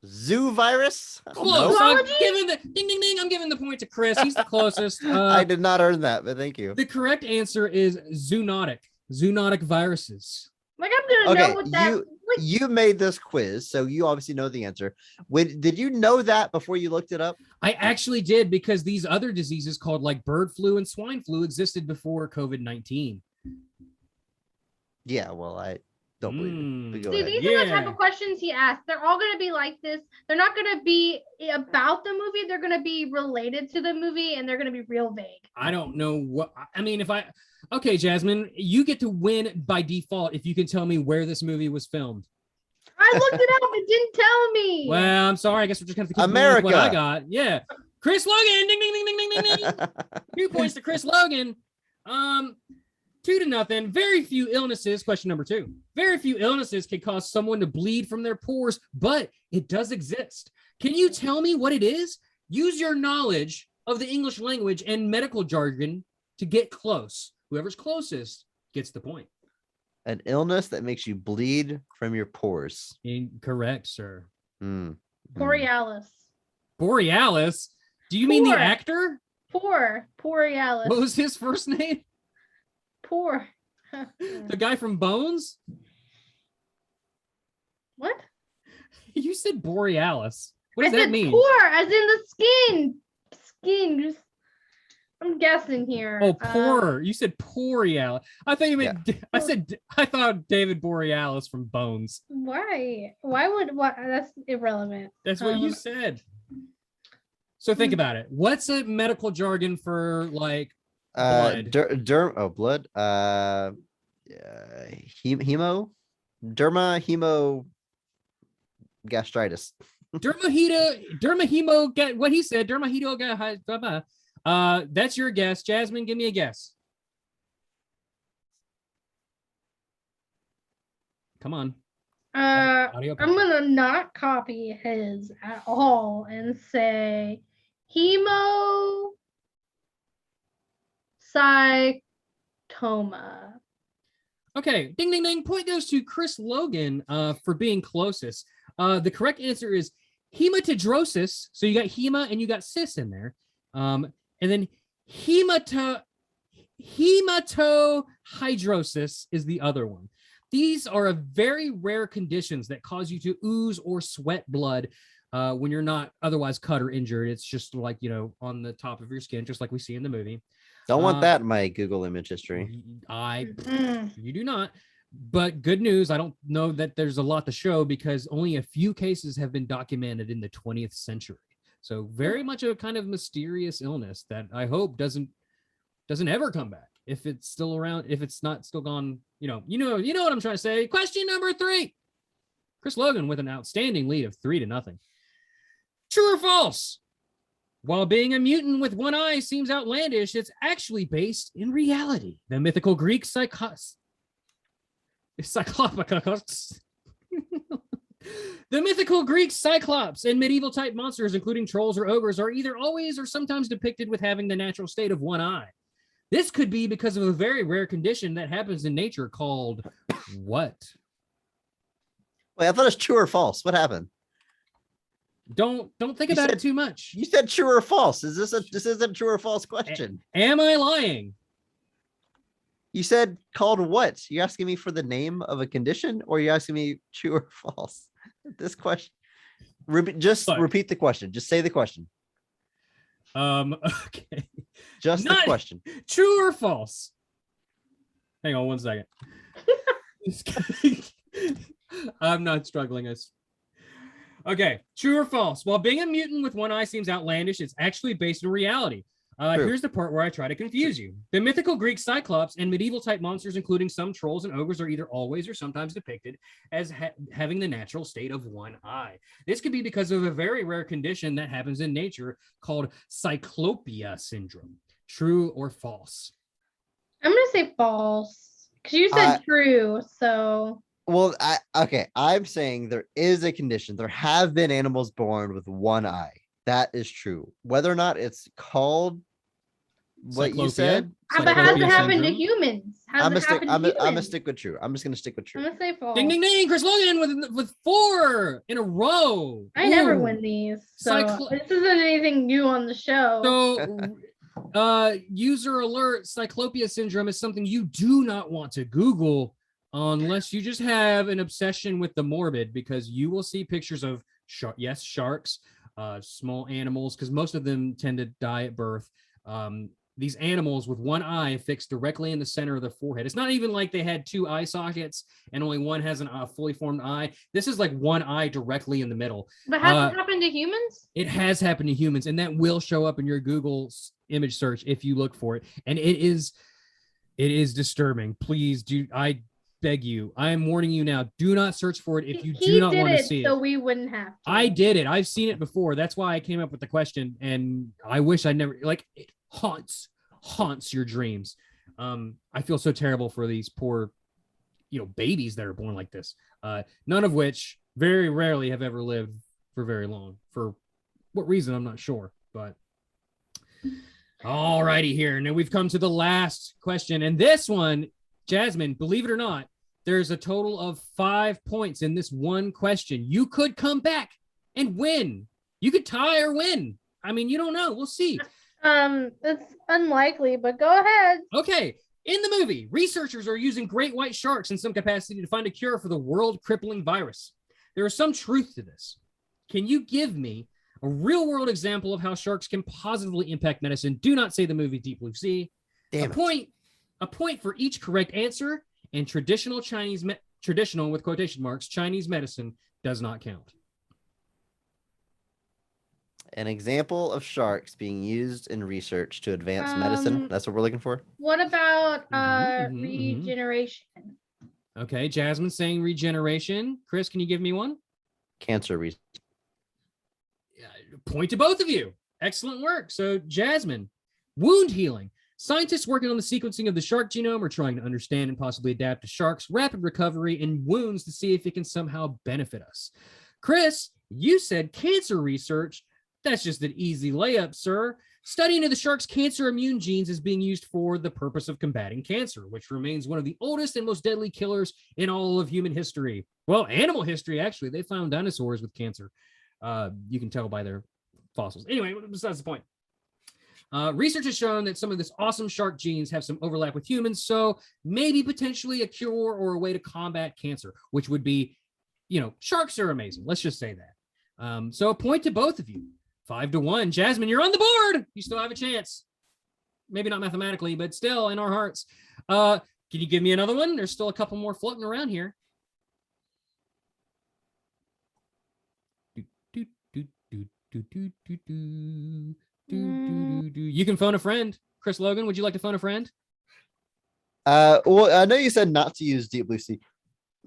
Zoo virus? Close. I'm giving the ding ding ding. I'm giving the point to Chris. He's the closest. I did not earn that, but thank you. The correct answer is zoonotic. Zoonotic viruses. Like I'm gonna know what that. You made this quiz, so you obviously know the answer. Did you know that before you looked it up? I actually did, because these other diseases called like bird flu and swine flu existed before COVID-19. Yeah, well, I don't believe it. See, these are the type of questions he asked. They're all going to be like this. They're not going to be about the movie. They're going to be related to the movie, and they're going to be real vague. I don't know what I mean. Okay, Jazmin, you get to win by default if you can tell me where this movie was filmed. I looked it up. It didn't tell me. Well, I'm sorry. I guess we're just going to keep America. With what I got. Yeah. Chris Logan. Ding, ding, ding, ding, ding, ding, ding. 2 points to Chris Logan. 2-0. Very few illnesses. Question number 2. Very few illnesses can cause someone to bleed from their pores, but it does exist. Can you tell me what it is? Use your knowledge of the English language and medical jargon to get close. Whoever's closest gets the point. An illness that makes you bleed from your pores. Incorrect, sir. Borealis. Borealis? Do you mean the actor? Borealis. What was his first name? The guy from Bones? What? You said Borealis. What does that mean? Pore, as in the skin. Skin. I'm guessing here. Oh, poor. You said Borealis. I thought you meant. Yeah. I thought David Borealis from Bones. Why? That's irrelevant. That's what you said. So think about it. What's a medical jargon for like blood? Blood. Gastritis. Dermahemo. What he said. Dermahemo. That's your guess. Jazmin, give me a guess. Come on. I'm gonna not copy his at all and say hemocytoma. Okay, ding ding ding. Point goes to Chris Logan for being closest. The correct answer is hematohydrosis. So you got hema and you got cis in there. And then hematohydrosis is the other one. These are a very rare conditions that cause you to ooze or sweat blood when you're not otherwise cut or injured. It's just like, on the top of your skin, just like we see in the movie. Don't want that in my Google image history. You do not. But good news, I don't know that there's a lot to show because only a few cases have been documented in the 20th century. So very much a kind of mysterious illness that I hope doesn't ever come back. If it's still around, if it's not still gone, you know what I'm trying to say. Question number 3. Chris Logan with an outstanding lead of 3-0. True or false? While being a mutant with one eye seems outlandish, it's actually based in reality. The mythical Greek Cyclopia. The mythical Greek Cyclops and medieval type monsters, including trolls or ogres, are either always or sometimes depicted with having the natural state of one eye. This could be because of a very rare condition that happens in nature called what? Wait, I thought it was true or false. What happened? Don't think about it too much. You said true or false. This isn't a true or false question. Am I lying? You said called what? You asking me for the name of a condition, or you asking me true or false? This question. Repeat the question. Just say the question. Okay. Just the question. True or false? Hang on 1 second. I'm not struggling. Okay, true or false? While being a mutant with one eye seems outlandish, it's actually based in reality. Here's the part where I try to confuse you. The mythical Greek Cyclops and medieval type monsters, including some trolls and ogres, are either always or sometimes depicted as having the natural state of one eye. This could be because of a very rare condition that happens in nature called Cyclopia Syndrome. True or false? I'm going to say false because you said true. So. Well, I'm saying there is a condition. There have been animals born with one eye. That is true. Whether or not it's called what Cyclopia? You said. But has it happened to humans? I'm gonna stick with true. I'm just gonna stick with true. I'm gonna say false. Ding ding ding! Chris Logan with 4 in a row. I never win these. So this isn't anything new on the show. So user alert, Cyclopia Syndrome is something you do not want to Google unless you just have an obsession with the morbid, because you will see pictures of sharks, small animals, because most of them tend to die at birth. These animals with one eye fixed directly in the center of the forehead. It's not even like they had 2 eye sockets and only one has a fully formed eye. This is like one eye directly in the middle. But has it happened to humans? It has happened to humans, and that will show up in your Google image search if you look for it. And it is disturbing. Please do. I beg you. I am warning you now. Do not search for it if you do not want to see it. So we wouldn't have to. I did it. I've seen it before. That's why I came up with the question. And I wish I never, it haunts your dreams. I feel so terrible for these poor, babies that are born like this. None of which very rarely have ever lived for very long. For what reason, I'm not sure. But all righty here. Now we've come to the last question. And this one, Jazmin, believe it or not, there's a total of 5 points in this one question. You could come back and win. You could tie or win. I mean, you don't know. We'll see. It's unlikely, but go ahead. Okay. In the movie, researchers are using great white sharks in some capacity to find a cure for the world-crippling virus. There is some truth to this. Can you give me a real-world example of how sharks can positively impact medicine? Do not say the movie Deep Blue Sea. A point for each correct answer, and traditional with quotation marks, Chinese medicine does not count. An example of sharks being used in research to advance medicine. That's what we're looking for. What about regeneration? Okay, Jazmin saying regeneration. Chris, can you give me one? Cancer research. Point to both of you. Excellent work. So, Jazmin, wound healing. Scientists working on the sequencing of the shark genome are trying to understand and possibly adapt to sharks' rapid recovery in wounds to see if it can somehow benefit us. Chris, you said cancer research. That's just an easy layup, sir. Studying of the shark's cancer immune genes is being used for the purpose of combating cancer, which remains one of the oldest and most deadly killers in all of human history. Well, animal history, actually. They found dinosaurs with cancer. You can tell by their fossils. Anyway, besides the point. Research has shown that some of this awesome shark genes have some overlap with humans, so maybe potentially a cure or a way to combat cancer, which would be, sharks are amazing. Let's just say that. So a point to both of you. 5-1. Jazmin, you're on the board. You still have a chance. Maybe not mathematically, but still in our hearts. Can you give me another one? There's still a couple more floating around here. You can phone a friend. Chris Logan, would you like to phone a friend? Well, I know you said not to use Deep Blue Sea,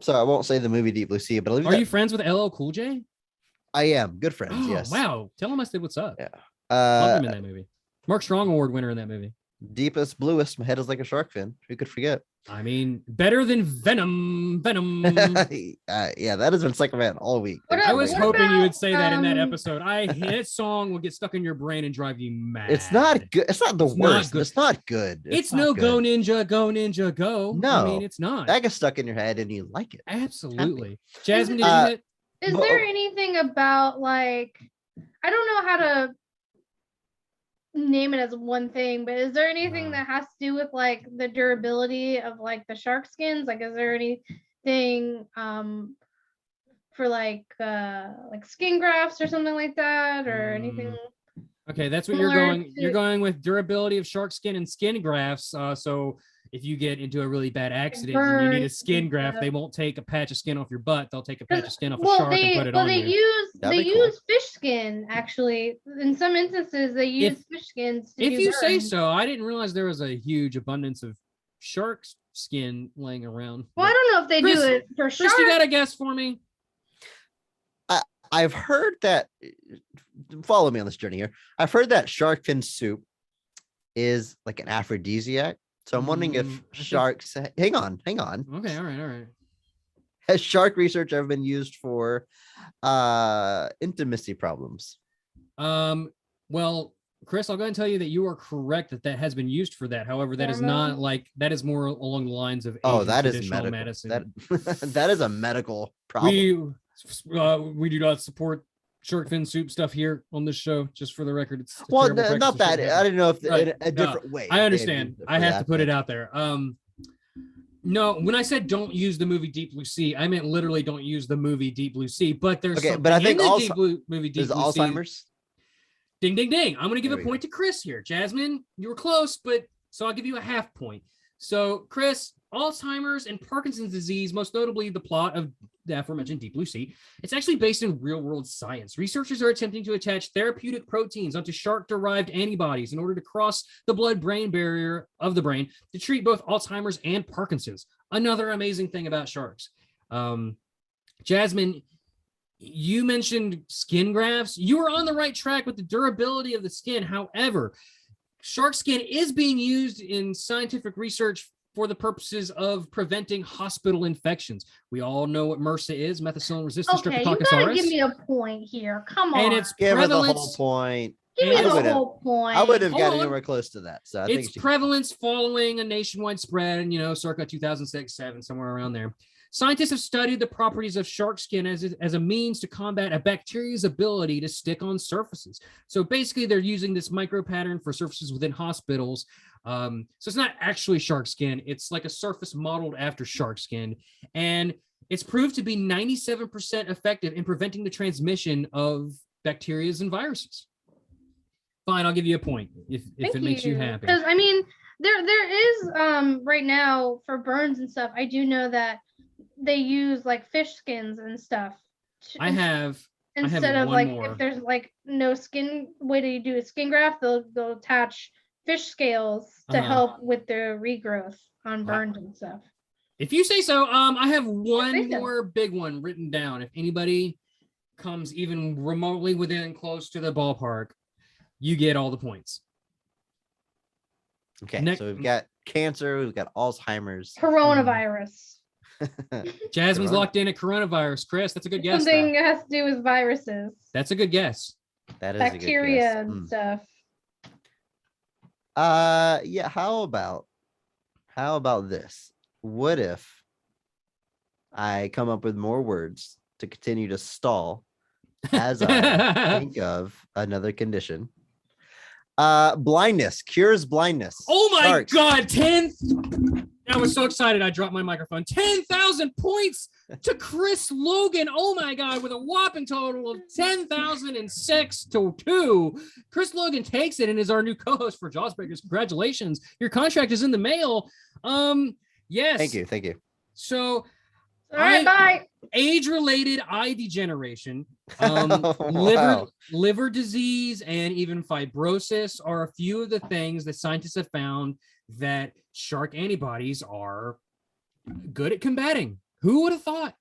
So I won't say the movie Deep Blue Sea, but Are you friends with LL Cool J? I am. Good friends, Oh, yes. wow. Tell him I said what's up. Yeah. Love him in that movie. Mark Strong Award winner in that movie. Deepest, bluest, my head is like a shark fin. Who could forget? I mean, better than Venom. Yeah, that has been Psycho Man all week. I was hoping you would say that in that episode. That song will get stuck in your brain and drive you mad. It's not good. It's not the worst. It's not good. It's no good. Go Ninja, go. No, I mean, it's not. That gets stuck in your head and you like it. Absolutely. Jazmin, did you hit? Is there anything about like, I don't know how to name it as one thing, but is there anything that has to do with like the durability of like the shark skins? Like, is there anything for like skin grafts or something like that, or anything? Okay, that's what you're going. You're going with durability of shark skin and skin grafts. So if you get into a really bad accident and you need a skin graft, they won't take a patch of skin off your butt. They'll take a patch of skin off a shark and put it on you. They use fish skin, actually. In some instances, they use fish skins to If you say so. I didn't realize there was a huge abundance of shark skin laying around. Well, I don't know if they do it for sharks. Chris, you got a guess for me? I've heard that, follow me on this journey here. I've heard that shark fin soup is like an aphrodisiac. So I'm wondering if sharks, hang on. Okay, all right. Has shark research ever been used for intimacy problems? Well, Chris, I'll go ahead and tell you that you are correct that has been used for that. However, that is not that is more along the lines of that is medical medicine. That is a medical problem. We do not support shark fin soup stuff here on this show, just for the record. It's not that. I didn't know if in a different way. I understand. I have to put it out there. No, when I said don't use the movie Deep Blue Sea, I meant literally don't use the movie Deep Blue Sea. But there's but I think movie Deep Blue Alzheimer's. Sea. Ding, ding, ding. I'm going to give a point to Chris here. Jazmin, you were close, but so I'll give you a half point. So, Chris, Alzheimer's and Parkinson's disease, most notably the plot of the aforementioned Deep Blue Sea, it's actually based in real-world science. Researchers are attempting to attach therapeutic proteins onto shark-derived antibodies in order to cross the blood-brain barrier of the brain to treat both Alzheimer's and Parkinson's. Another amazing thing about sharks. Jazmin, you mentioned skin grafts. You were on the right track with the durability of the skin. However, shark skin is being used in scientific research for the purposes of preventing hospital infections. We all know what MRSA is, methicillin-resistant streptococcus aureus. You gotta give me a point here. Come on. And it's give her the prevalence. whole point. Give me the whole point. I would have gotten anywhere close to that. So I think it's prevalence following a nationwide spread, circa 2006-7, somewhere around there. Scientists have studied the properties of shark skin as a means to combat a bacteria's ability to stick on surfaces. So basically, they're using this micro pattern for surfaces within hospitals. So it's not actually shark skin. It's like a surface modeled after shark skin. And it's proved to be 97% effective in preventing the transmission of bacteria and viruses. Fine, I'll give you a point if it makes you happy. Because, I mean, there is, right now, for burns and stuff, I do know that they use like fish skins and stuff. Instead of like more. If there's like no skin way to do a skin graft, they'll attach fish scales to help with the regrowth on burns and stuff. If you say so, I have one more big one written down. If anybody comes even remotely within close to the ballpark, you get all the points. Okay, so we've got cancer, we've got Alzheimer's, coronavirus. Jazmin's locked in at coronavirus. Chris, that's a good guess. Something that has to do with viruses. That's a good guess. That is bacteria a good guess. And stuff. Yeah, how about this? What if I come up with more words to continue to stall as I think of another condition? Blindness cures blindness. Oh my God, 10. I was so excited I dropped my microphone. 10,000 points to Chris Logan. Oh my God, with a whopping total of 10,006 to 2. Chris Logan takes it and is our new co-host for Jawsbreakers. Congratulations. Your contract is in the mail. Yes. Thank you. So all right, bye. Age-related eye degeneration, liver disease, and even fibrosis are a few of the things that scientists have found that shark antibodies are good at combating. Who would have thought?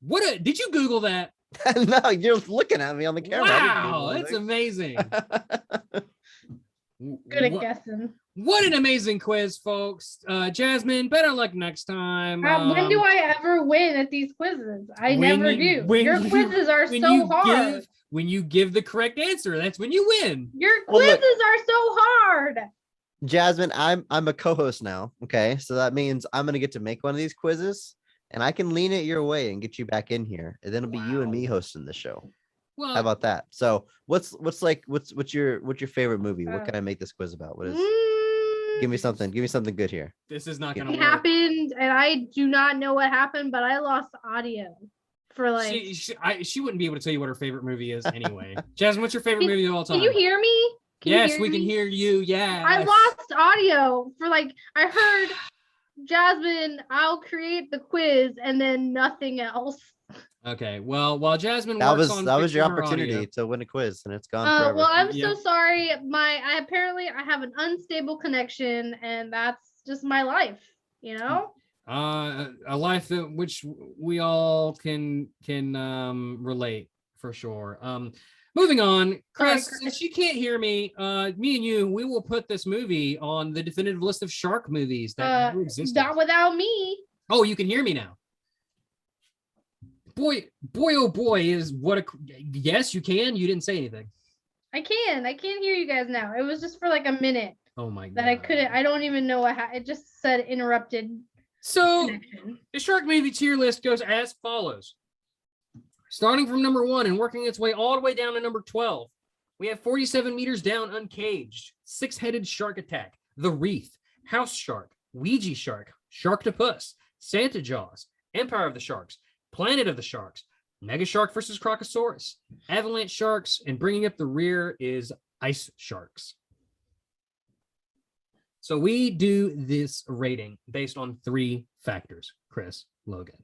Did you Google that? No, you're looking at me on the camera. Wow, that's amazing. Good at guessing. What an amazing quiz, folks. Jazmin, better luck next time. When do I ever win at these quizzes? I never do. Your quizzes are so hard. When you give the correct answer, that's when you win. Your quizzes are so hard. Jazmin, I'm a co-host now. Okay, so that means I'm gonna get to make one of these quizzes, and I can lean it your way and get you back in here, and then it'll be you and me hosting the show. Well, how about that? So what's your favorite movie? What can I make this quiz about? What is? Give me something good here. This is not gonna work. It happened, and I do not know what happened, but I lost audio for like. She wouldn't be able to tell you what her favorite movie is anyway. Jazmin, what's your favorite movie of all time? Can you hear me? Yes, we can hear you. Yeah. I lost audio for like I heard Jazmin, I'll create the quiz and then nothing else. Okay. Well, while Jazmin that was your opportunity to win a quiz, and it's gone forever. Well, I'm so sorry. I have an unstable connection, and that's just my life, you know? A life that which we all can relate for sure. Moving on, Chris, since you can't hear me, me and you, we will put this movie on the definitive list of shark movies that exist. Not without me. Oh, you can hear me now. Boy, oh boy, yes, you can. You didn't say anything. I can hear you guys now. It was just for like a minute. Oh my God. That I couldn't. I don't even know what it just said interrupted. So connection. The shark movie tier list goes as follows. Starting from number 1 and working its way all the way down to number 12, we have 47 meters down, Uncaged, Six-Headed Shark Attack, The Wreath, House Shark, Ouija Shark, Sharktopus, Santa Jaws, Empire of the Sharks, Planet of the Sharks, Mega Shark versus Crocosaurus, Avalanche Sharks, and bringing up the rear is Ice Sharks. So we do this rating based on 3 factors, Chris, Logan.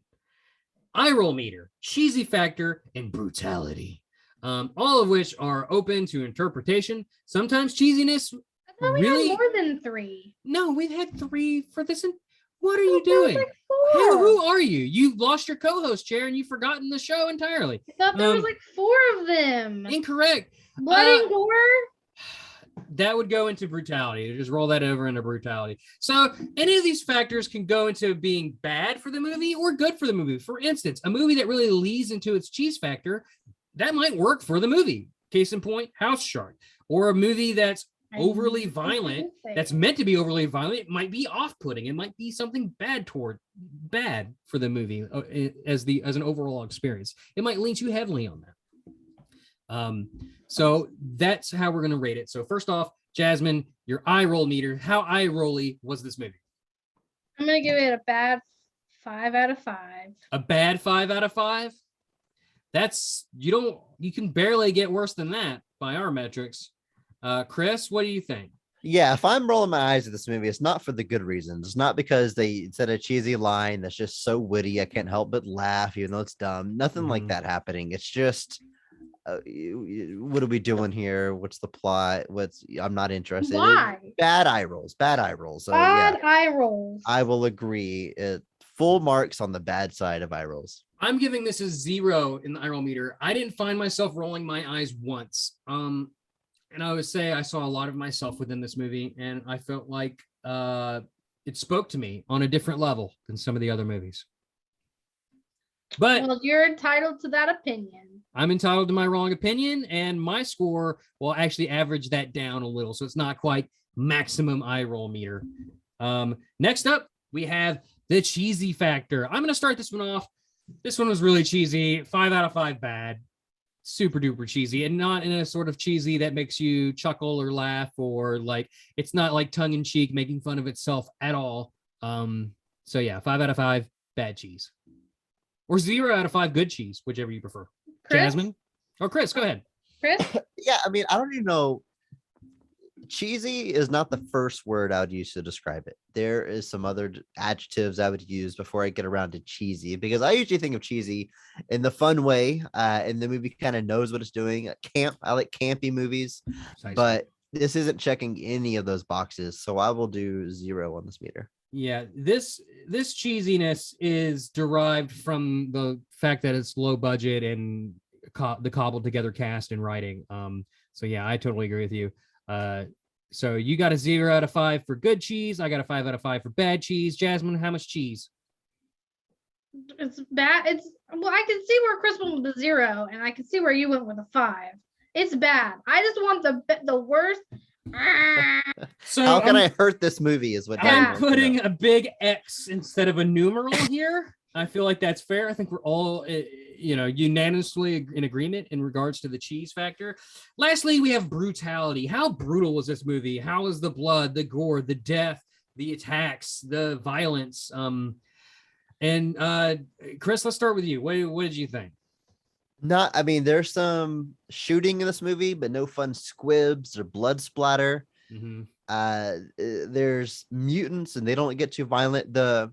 Eye roll meter, cheesy factor, and brutality. All of which are open to interpretation. Sometimes cheesiness. I thought we had more than 3. No, we've had 3 for this. What are you doing? Like 4. Who are you? You've lost your co-host chair and you've forgotten the show entirely. I thought there was like 4 of them. Incorrect. Blood and gore? That would go into brutality. Just roll that over into brutality. So any of these factors can go into being bad for the movie or good for the movie. For instance, a movie that really leans into its cheese factor, that might work for the movie. Case in point, House Shark. Or a movie that's overly violent, that's meant to be overly violent, it might be off-putting. It might be something bad for the movie as an overall experience. It might lean too heavily on that. So that's how we're going to rate it. So first off, Jazmin, your eye roll meter, how eye rolly was this movie? I'm going to give it a bad 5 out of 5. A bad 5 out of 5? You can barely get worse than that by our metrics. Chris, what do you think? Yeah, if I'm rolling my eyes at this movie, it's not for the good reasons. It's not because they said a cheesy line that's just so witty I can't help but laugh, even though it's dumb. Nothing like that happening. It's just, what are we doing here? What's the plot? I'm not interested. Why? Bad eye rolls. So, eye rolls. I will agree. Full marks on the bad side of eye rolls. I'm giving this a 0 in the eye roll meter. I didn't find myself rolling my eyes once. And I would say I saw a lot of myself within this movie, and I felt like it spoke to me on a different level than some of the other movies. But well, you're entitled to that opinion. I'm entitled to my wrong opinion, and my score will actually average that down a little, so it's not quite maximum eye roll meter. Next up, we have the cheesy factor. I'm going to start this one off. This one was really cheesy. 5 out of 5 bad. Super duper cheesy, and not in a sort of cheesy that makes you chuckle or laugh, or like it's not like tongue in cheek making fun of itself at all. So yeah, 5 out of 5 bad cheese, or 0 out of 5 good cheese, whichever you prefer. Chris? Jazmin or Chris, go ahead. Chris? Yeah, I mean, I don't even know. Cheesy is not the first word I would use to describe it. There is some other adjectives I would use before I get around to cheesy, because I usually think of cheesy in the fun way, and the movie kind of knows what it's doing. I like campy movies, but this isn't checking any of those boxes, so I will do 0 on this meter. Yeah, this cheesiness is derived from the fact that it's low budget and the cobbled together cast and writing. So yeah, I totally agree with you. So you got a 0 out of 5 for good cheese. I got a 5 out of 5 for bad cheese. Jazmin, how much cheese? It's bad. Well, I can see where Chris went with a 0, and I can see where you went with a 5. It's bad. I just want the worst. So how can I hurt this movie is what I'm putting a big X instead of a numeral here. I feel like that's fair. I think we're all, unanimously in agreement in regards to the cheese factor. Lastly, we have brutality. How brutal was this movie? How was the blood, the gore, the death, the attacks, the violence? And Chris, let's start with you. What did you think? There's some shooting in this movie, but no fun squibs or blood splatter. Mm-hmm. There's mutants and they don't get too violent. The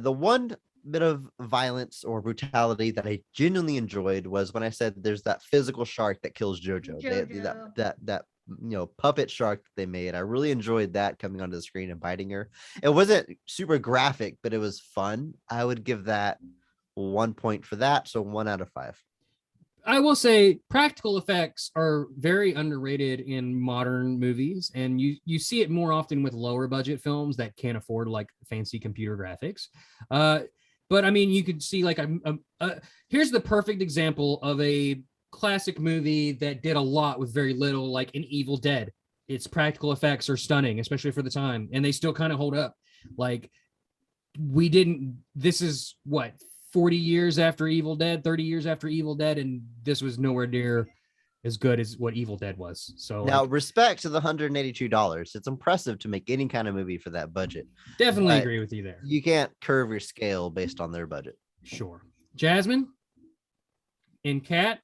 one bit of violence or brutality that I genuinely enjoyed was when I said there's that physical shark that kills Jojo. That puppet shark that they made. I really enjoyed that coming onto the screen and biting her. It wasn't super graphic, but it was fun. I would give that 1 point for that, so 1 out of 5. I will say practical effects are very underrated in modern movies, and you see it more often with lower budget films that can't afford like fancy computer graphics. But I mean, you could see like here's the perfect example of a classic movie that did a lot with very little, like an Evil Dead. Its practical effects are stunning, especially for the time, and they still kind of hold up. Like this is what, 40 years after Evil Dead, 30 years after Evil Dead, and this was nowhere near as good as what Evil Dead was. So now, respect to the $182. It's impressive to make any kind of movie for that budget. Definitely agree with you there. You can't curve your scale based on their budget. Sure. Jazmin and Kat?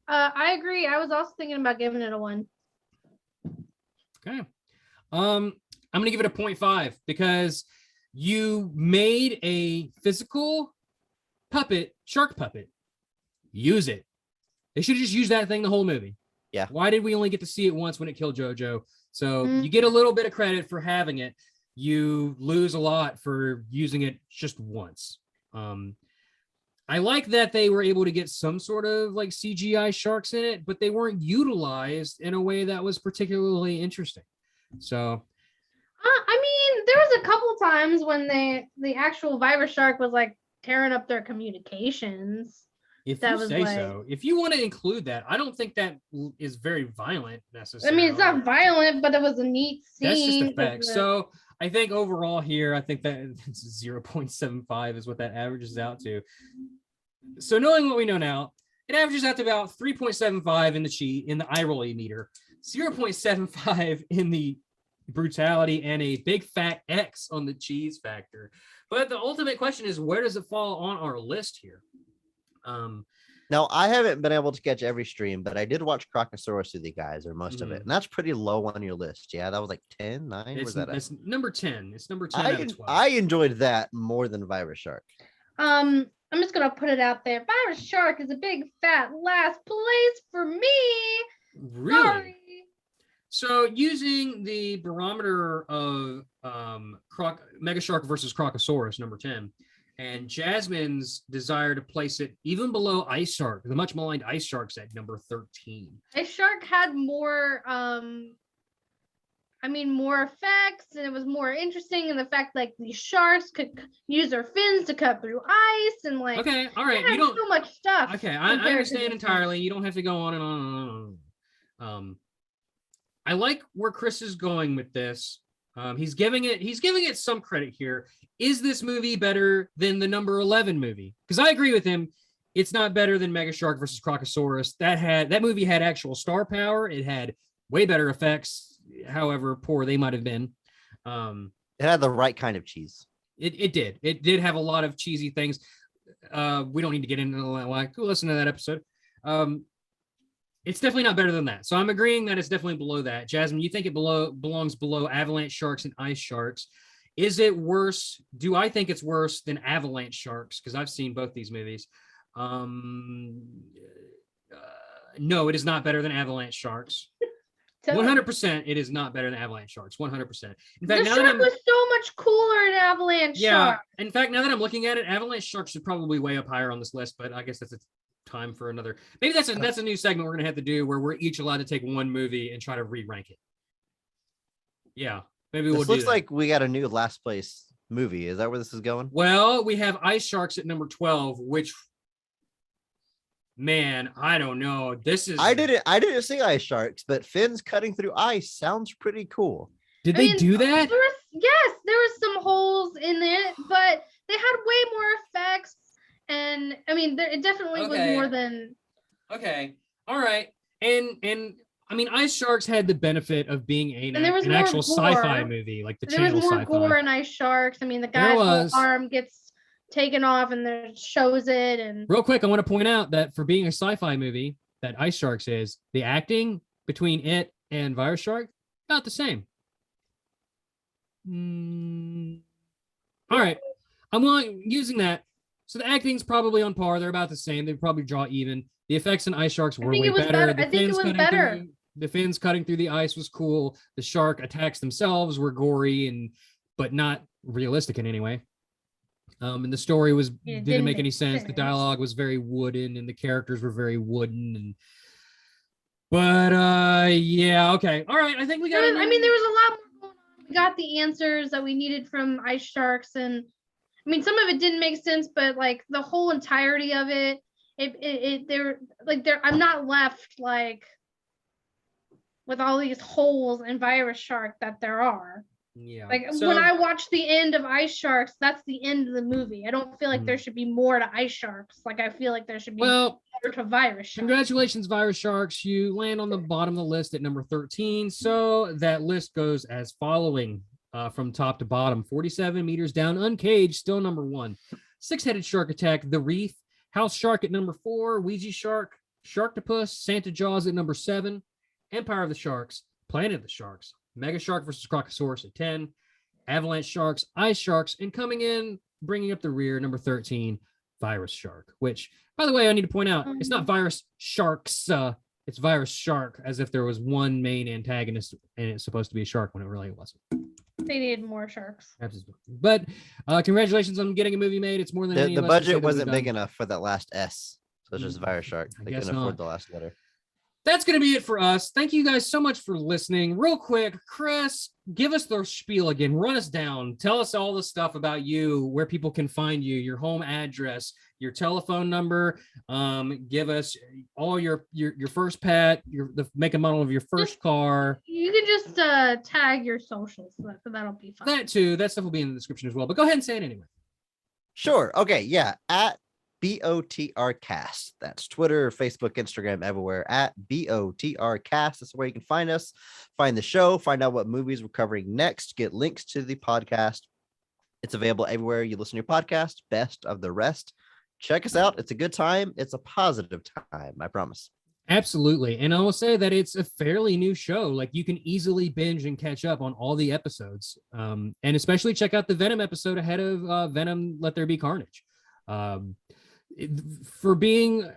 I agree. I was also thinking about giving it a 1. Okay. I'm going to give it a 0.5 because you made a physical shark puppet. Use it. They should have just used that thing the whole movie. Yeah. Why did we only get to see it once when it killed Jojo? So you get a little bit of credit for having it. You lose a lot for using it just once. I like that they were able to get some sort of like CGI sharks in it, but they weren't utilized in a way that was particularly interesting. So there was a couple times when the actual virus shark was like tearing up their communications. If you say so. If you want to include that, I don't think that is very violent necessarily. I mean, it's not violent, but it was a neat scene. That's just effects. So I think overall here, I think that 0.75 is what that averages out to. So knowing what we know now, it averages out to about 3.75 in the eye roll meter, 0.75 in the brutality, and a big fat X on the cheese factor. But the ultimate question is, where does it fall on our list here? Now, I haven't been able to catch every stream, but I did watch Crocosaurus with you guys, or most of it, and that's pretty low on your list. Yeah, that was like 10, 9. It's number 10. It's number 10 out of 12. I enjoyed that more than Virus Shark. I'm just gonna put it out there. Virus Shark is a big fat last place for me. Really? Sorry. So using the barometer of Mega Shark versus Crocosaurus, number 10, and Jazmin's desire to place it even below Ice Shark, the much maligned Ice Shark's at number 13. Ice Shark had more more effects, and it was more interesting in the fact like these sharks could use their fins to cut through ice, and like, okay, all right, you don't so much stuff. Okay, I understand entirely. You don't have to go on and on and on. I like where Chris is going with this. He's giving it some credit here. Is this movie better than the number 11 movie? Because I agree with him. It's not better than Mega Shark versus Crocosaurus. That movie had actual star power. It had way better effects, however poor they might have been. It had the right kind of cheese. It did. It did have a lot of cheesy things. We don't need to get into that. Like, go listen to that episode. It's definitely not better than that. So I'm agreeing that it's definitely below that. Jazmin, you think it belongs below Avalanche Sharks and Ice Sharks. Is it worse? Do I think it's worse than Avalanche Sharks? Because I've seen both these movies. No, it is not better than Avalanche Sharks. 100%, it is not better than avalanche sharks. 100%. In fact, the now shark that I'm was so much cooler in avalanche shark. In fact, now that I'm looking at it, avalanche sharks should probably way up higher on this list. But I guess that's a time for another. Maybe that's a new segment we're gonna have to do where we're each allowed to take one movie and try to re-rank it. Yeah, maybe we'll do that. Looks like we got a new last place movie. Is that where this is going? Well, we have Ice Sharks at number 12, which, man, I don't know. This is I didn't see Ice Sharks, but fins cutting through ice sounds pretty cool. Did they do that? Yes, there was some holes in it, but they had way more effects. And I mean, it definitely was more than. Okay, all right, and I mean, Ice Sharks had the benefit of being an actual sci-fi movie, like the channel sci-fi. There was more gore in Ice Sharks. I mean, the guy's arm gets taken off and there shows it. And real quick, I want to point out that for being a sci-fi movie that Ice Sharks is, the acting between it and Virus Shark not the same. All right, I'm using that. So the acting's probably on par. They're about the same. They probably draw even. The effects in Ice Sharks were way better. I think it was better. The fins cutting through the ice was cool. The shark attacks themselves were gory but not realistic in any way. And the story didn't make any sense. The dialogue was very wooden, and the characters were very wooden. Yeah, okay, all right. I think we got. I mean, there was a lot more going on. We got the answers that we needed from Ice Sharks, and I mean, some of it didn't make sense, but like the whole entirety of it, I'm not left like with all these holes in Virus Shark that there are. Yeah. Like when I watch the end of Ice Sharks, that's the end of the movie. I don't feel like there should be more to Ice Sharks. Like I feel like there should be more to Virus Sharks. Congratulations, Virus Sharks. You land on the bottom of the list at number 13. So that list goes as following from top to bottom. 47 meters down, Uncaged, still number 1. Six-headed shark attack, The Reef. House Shark at number 4. Ouija Shark. Sharktopus. Santa Jaws at number 7. Empire of the Sharks. Planet of the Sharks. Mega Shark versus Crocosaurus at 10. Avalanche Sharks. Ice Sharks. And coming in, bringing up the rear, number 13, Virus Shark. Which, by the way, I need to point out, it's not Virus Sharks. It's Virus Shark, as if there was one main antagonist and it's supposed to be a shark when it really wasn't. They need more sharks. Absolutely. But congratulations on getting a movie made. It's more than the budget wasn't big enough for that last S. So it's just Virus Shark. They couldn't afford the last letter. That's going to be it for us. Thank you guys so much for listening. Real quick, Chris, give us the spiel again. Run us down. Tell us all the stuff about you, where people can find you, your home address, your telephone number. Give us all your first pet, the make and model of your first car. You can just tag your socials. That'll be fine. That too. That stuff will be in the description as well. But go ahead and say it anyway. Sure. Okay. Yeah. At BOTRcast. That's Twitter, Facebook, Instagram, everywhere at BOTRcast. That's where you can find us, find the show, find out what movies we're covering next, get links to the podcast. It's available everywhere you listen to your podcast. Best of the rest. Check us out. It's a good time. It's a positive time. I promise. Absolutely. And I will say that it's a fairly new show. Like you can easily binge and catch up on all the episodes. And especially check out the Venom episode ahead of Venom, Let There Be Carnage. For being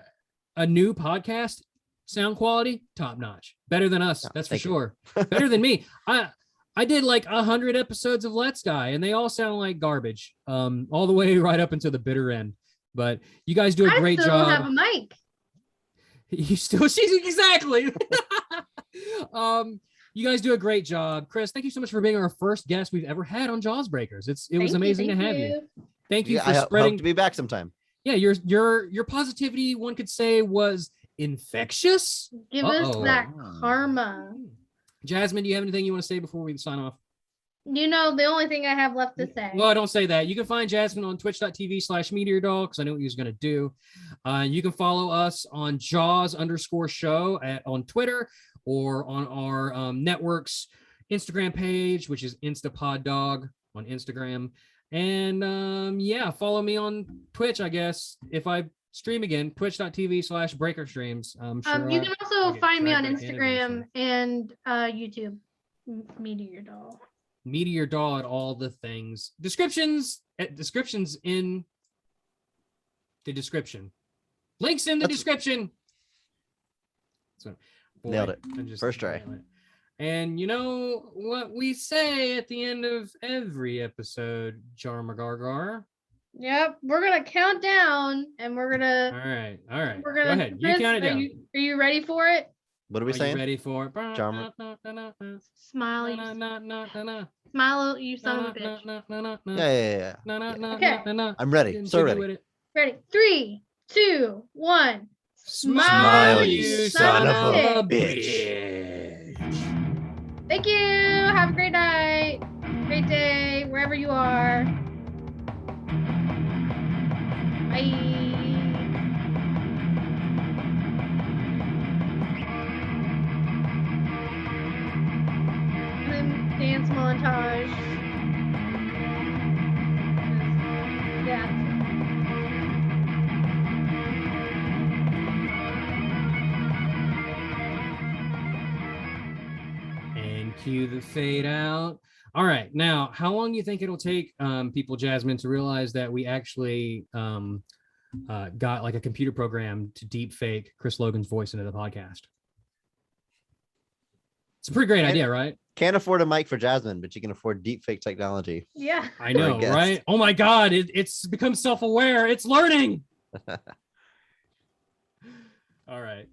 a new podcast, sound quality top notch, better than us. That's for sure. Better than me. I did like 100 episodes of Let's Die, and they all sound like garbage, all the way right up until the bitter end. But you guys do a great job. I still have a mic. She's exactly. You guys do a great job. Chris, thank you so much for being our first guest we've ever had on Jawsbreakers. It was amazing to have you. Thank you for spreading. I hope to be back sometime. Yeah, your positivity, one could say, was infectious. Give us that karma. Jazmin, do you have anything you want to say before we sign off? You know, the only thing I have left to say. Well, don't say that. You can find Jazmin on twitch.tv/meteordoll, because I know what he was going to do. You can follow us on Jaws_show on Twitter, or on our network's Instagram page, which is InstaPodDog on Instagram. And follow me on Twitch, I guess, if I stream again, twitch.tv/breakerstreams. You can also find me on Instagram and YouTube, Meteor Doll. Meteor Doll at all the things. Descriptions in the description. Links in the description. So, nailed it. First try. And you know what we say at the end of every episode, Jarmagargar? Yep, we're gonna count down, and we're gonna. All right. We're gonna. Go ahead. You Chris, count it down. Are you ready for it? What are we Are saying? you ready for it? Jarma. Smile, you son of a bitch. Yeah. Okay. I'm ready. So ready. Ready? 3, 2, 1. Smile, you son of a bitch. Thank you. Have a great night. Great day, wherever you are. Bye. Dance montage. Yeah. And cue the fade out. All right. Now, how long do you think it'll take people, Jazmin, to realize that we actually got like a computer program to deep fake Chris Logan's voice into the podcast? It's a pretty great idea, right? Can't afford a mic for Jazmin, but you can afford deep fake technology. Yeah. I know, right? Oh my God, it's become self-aware. It's learning. All right.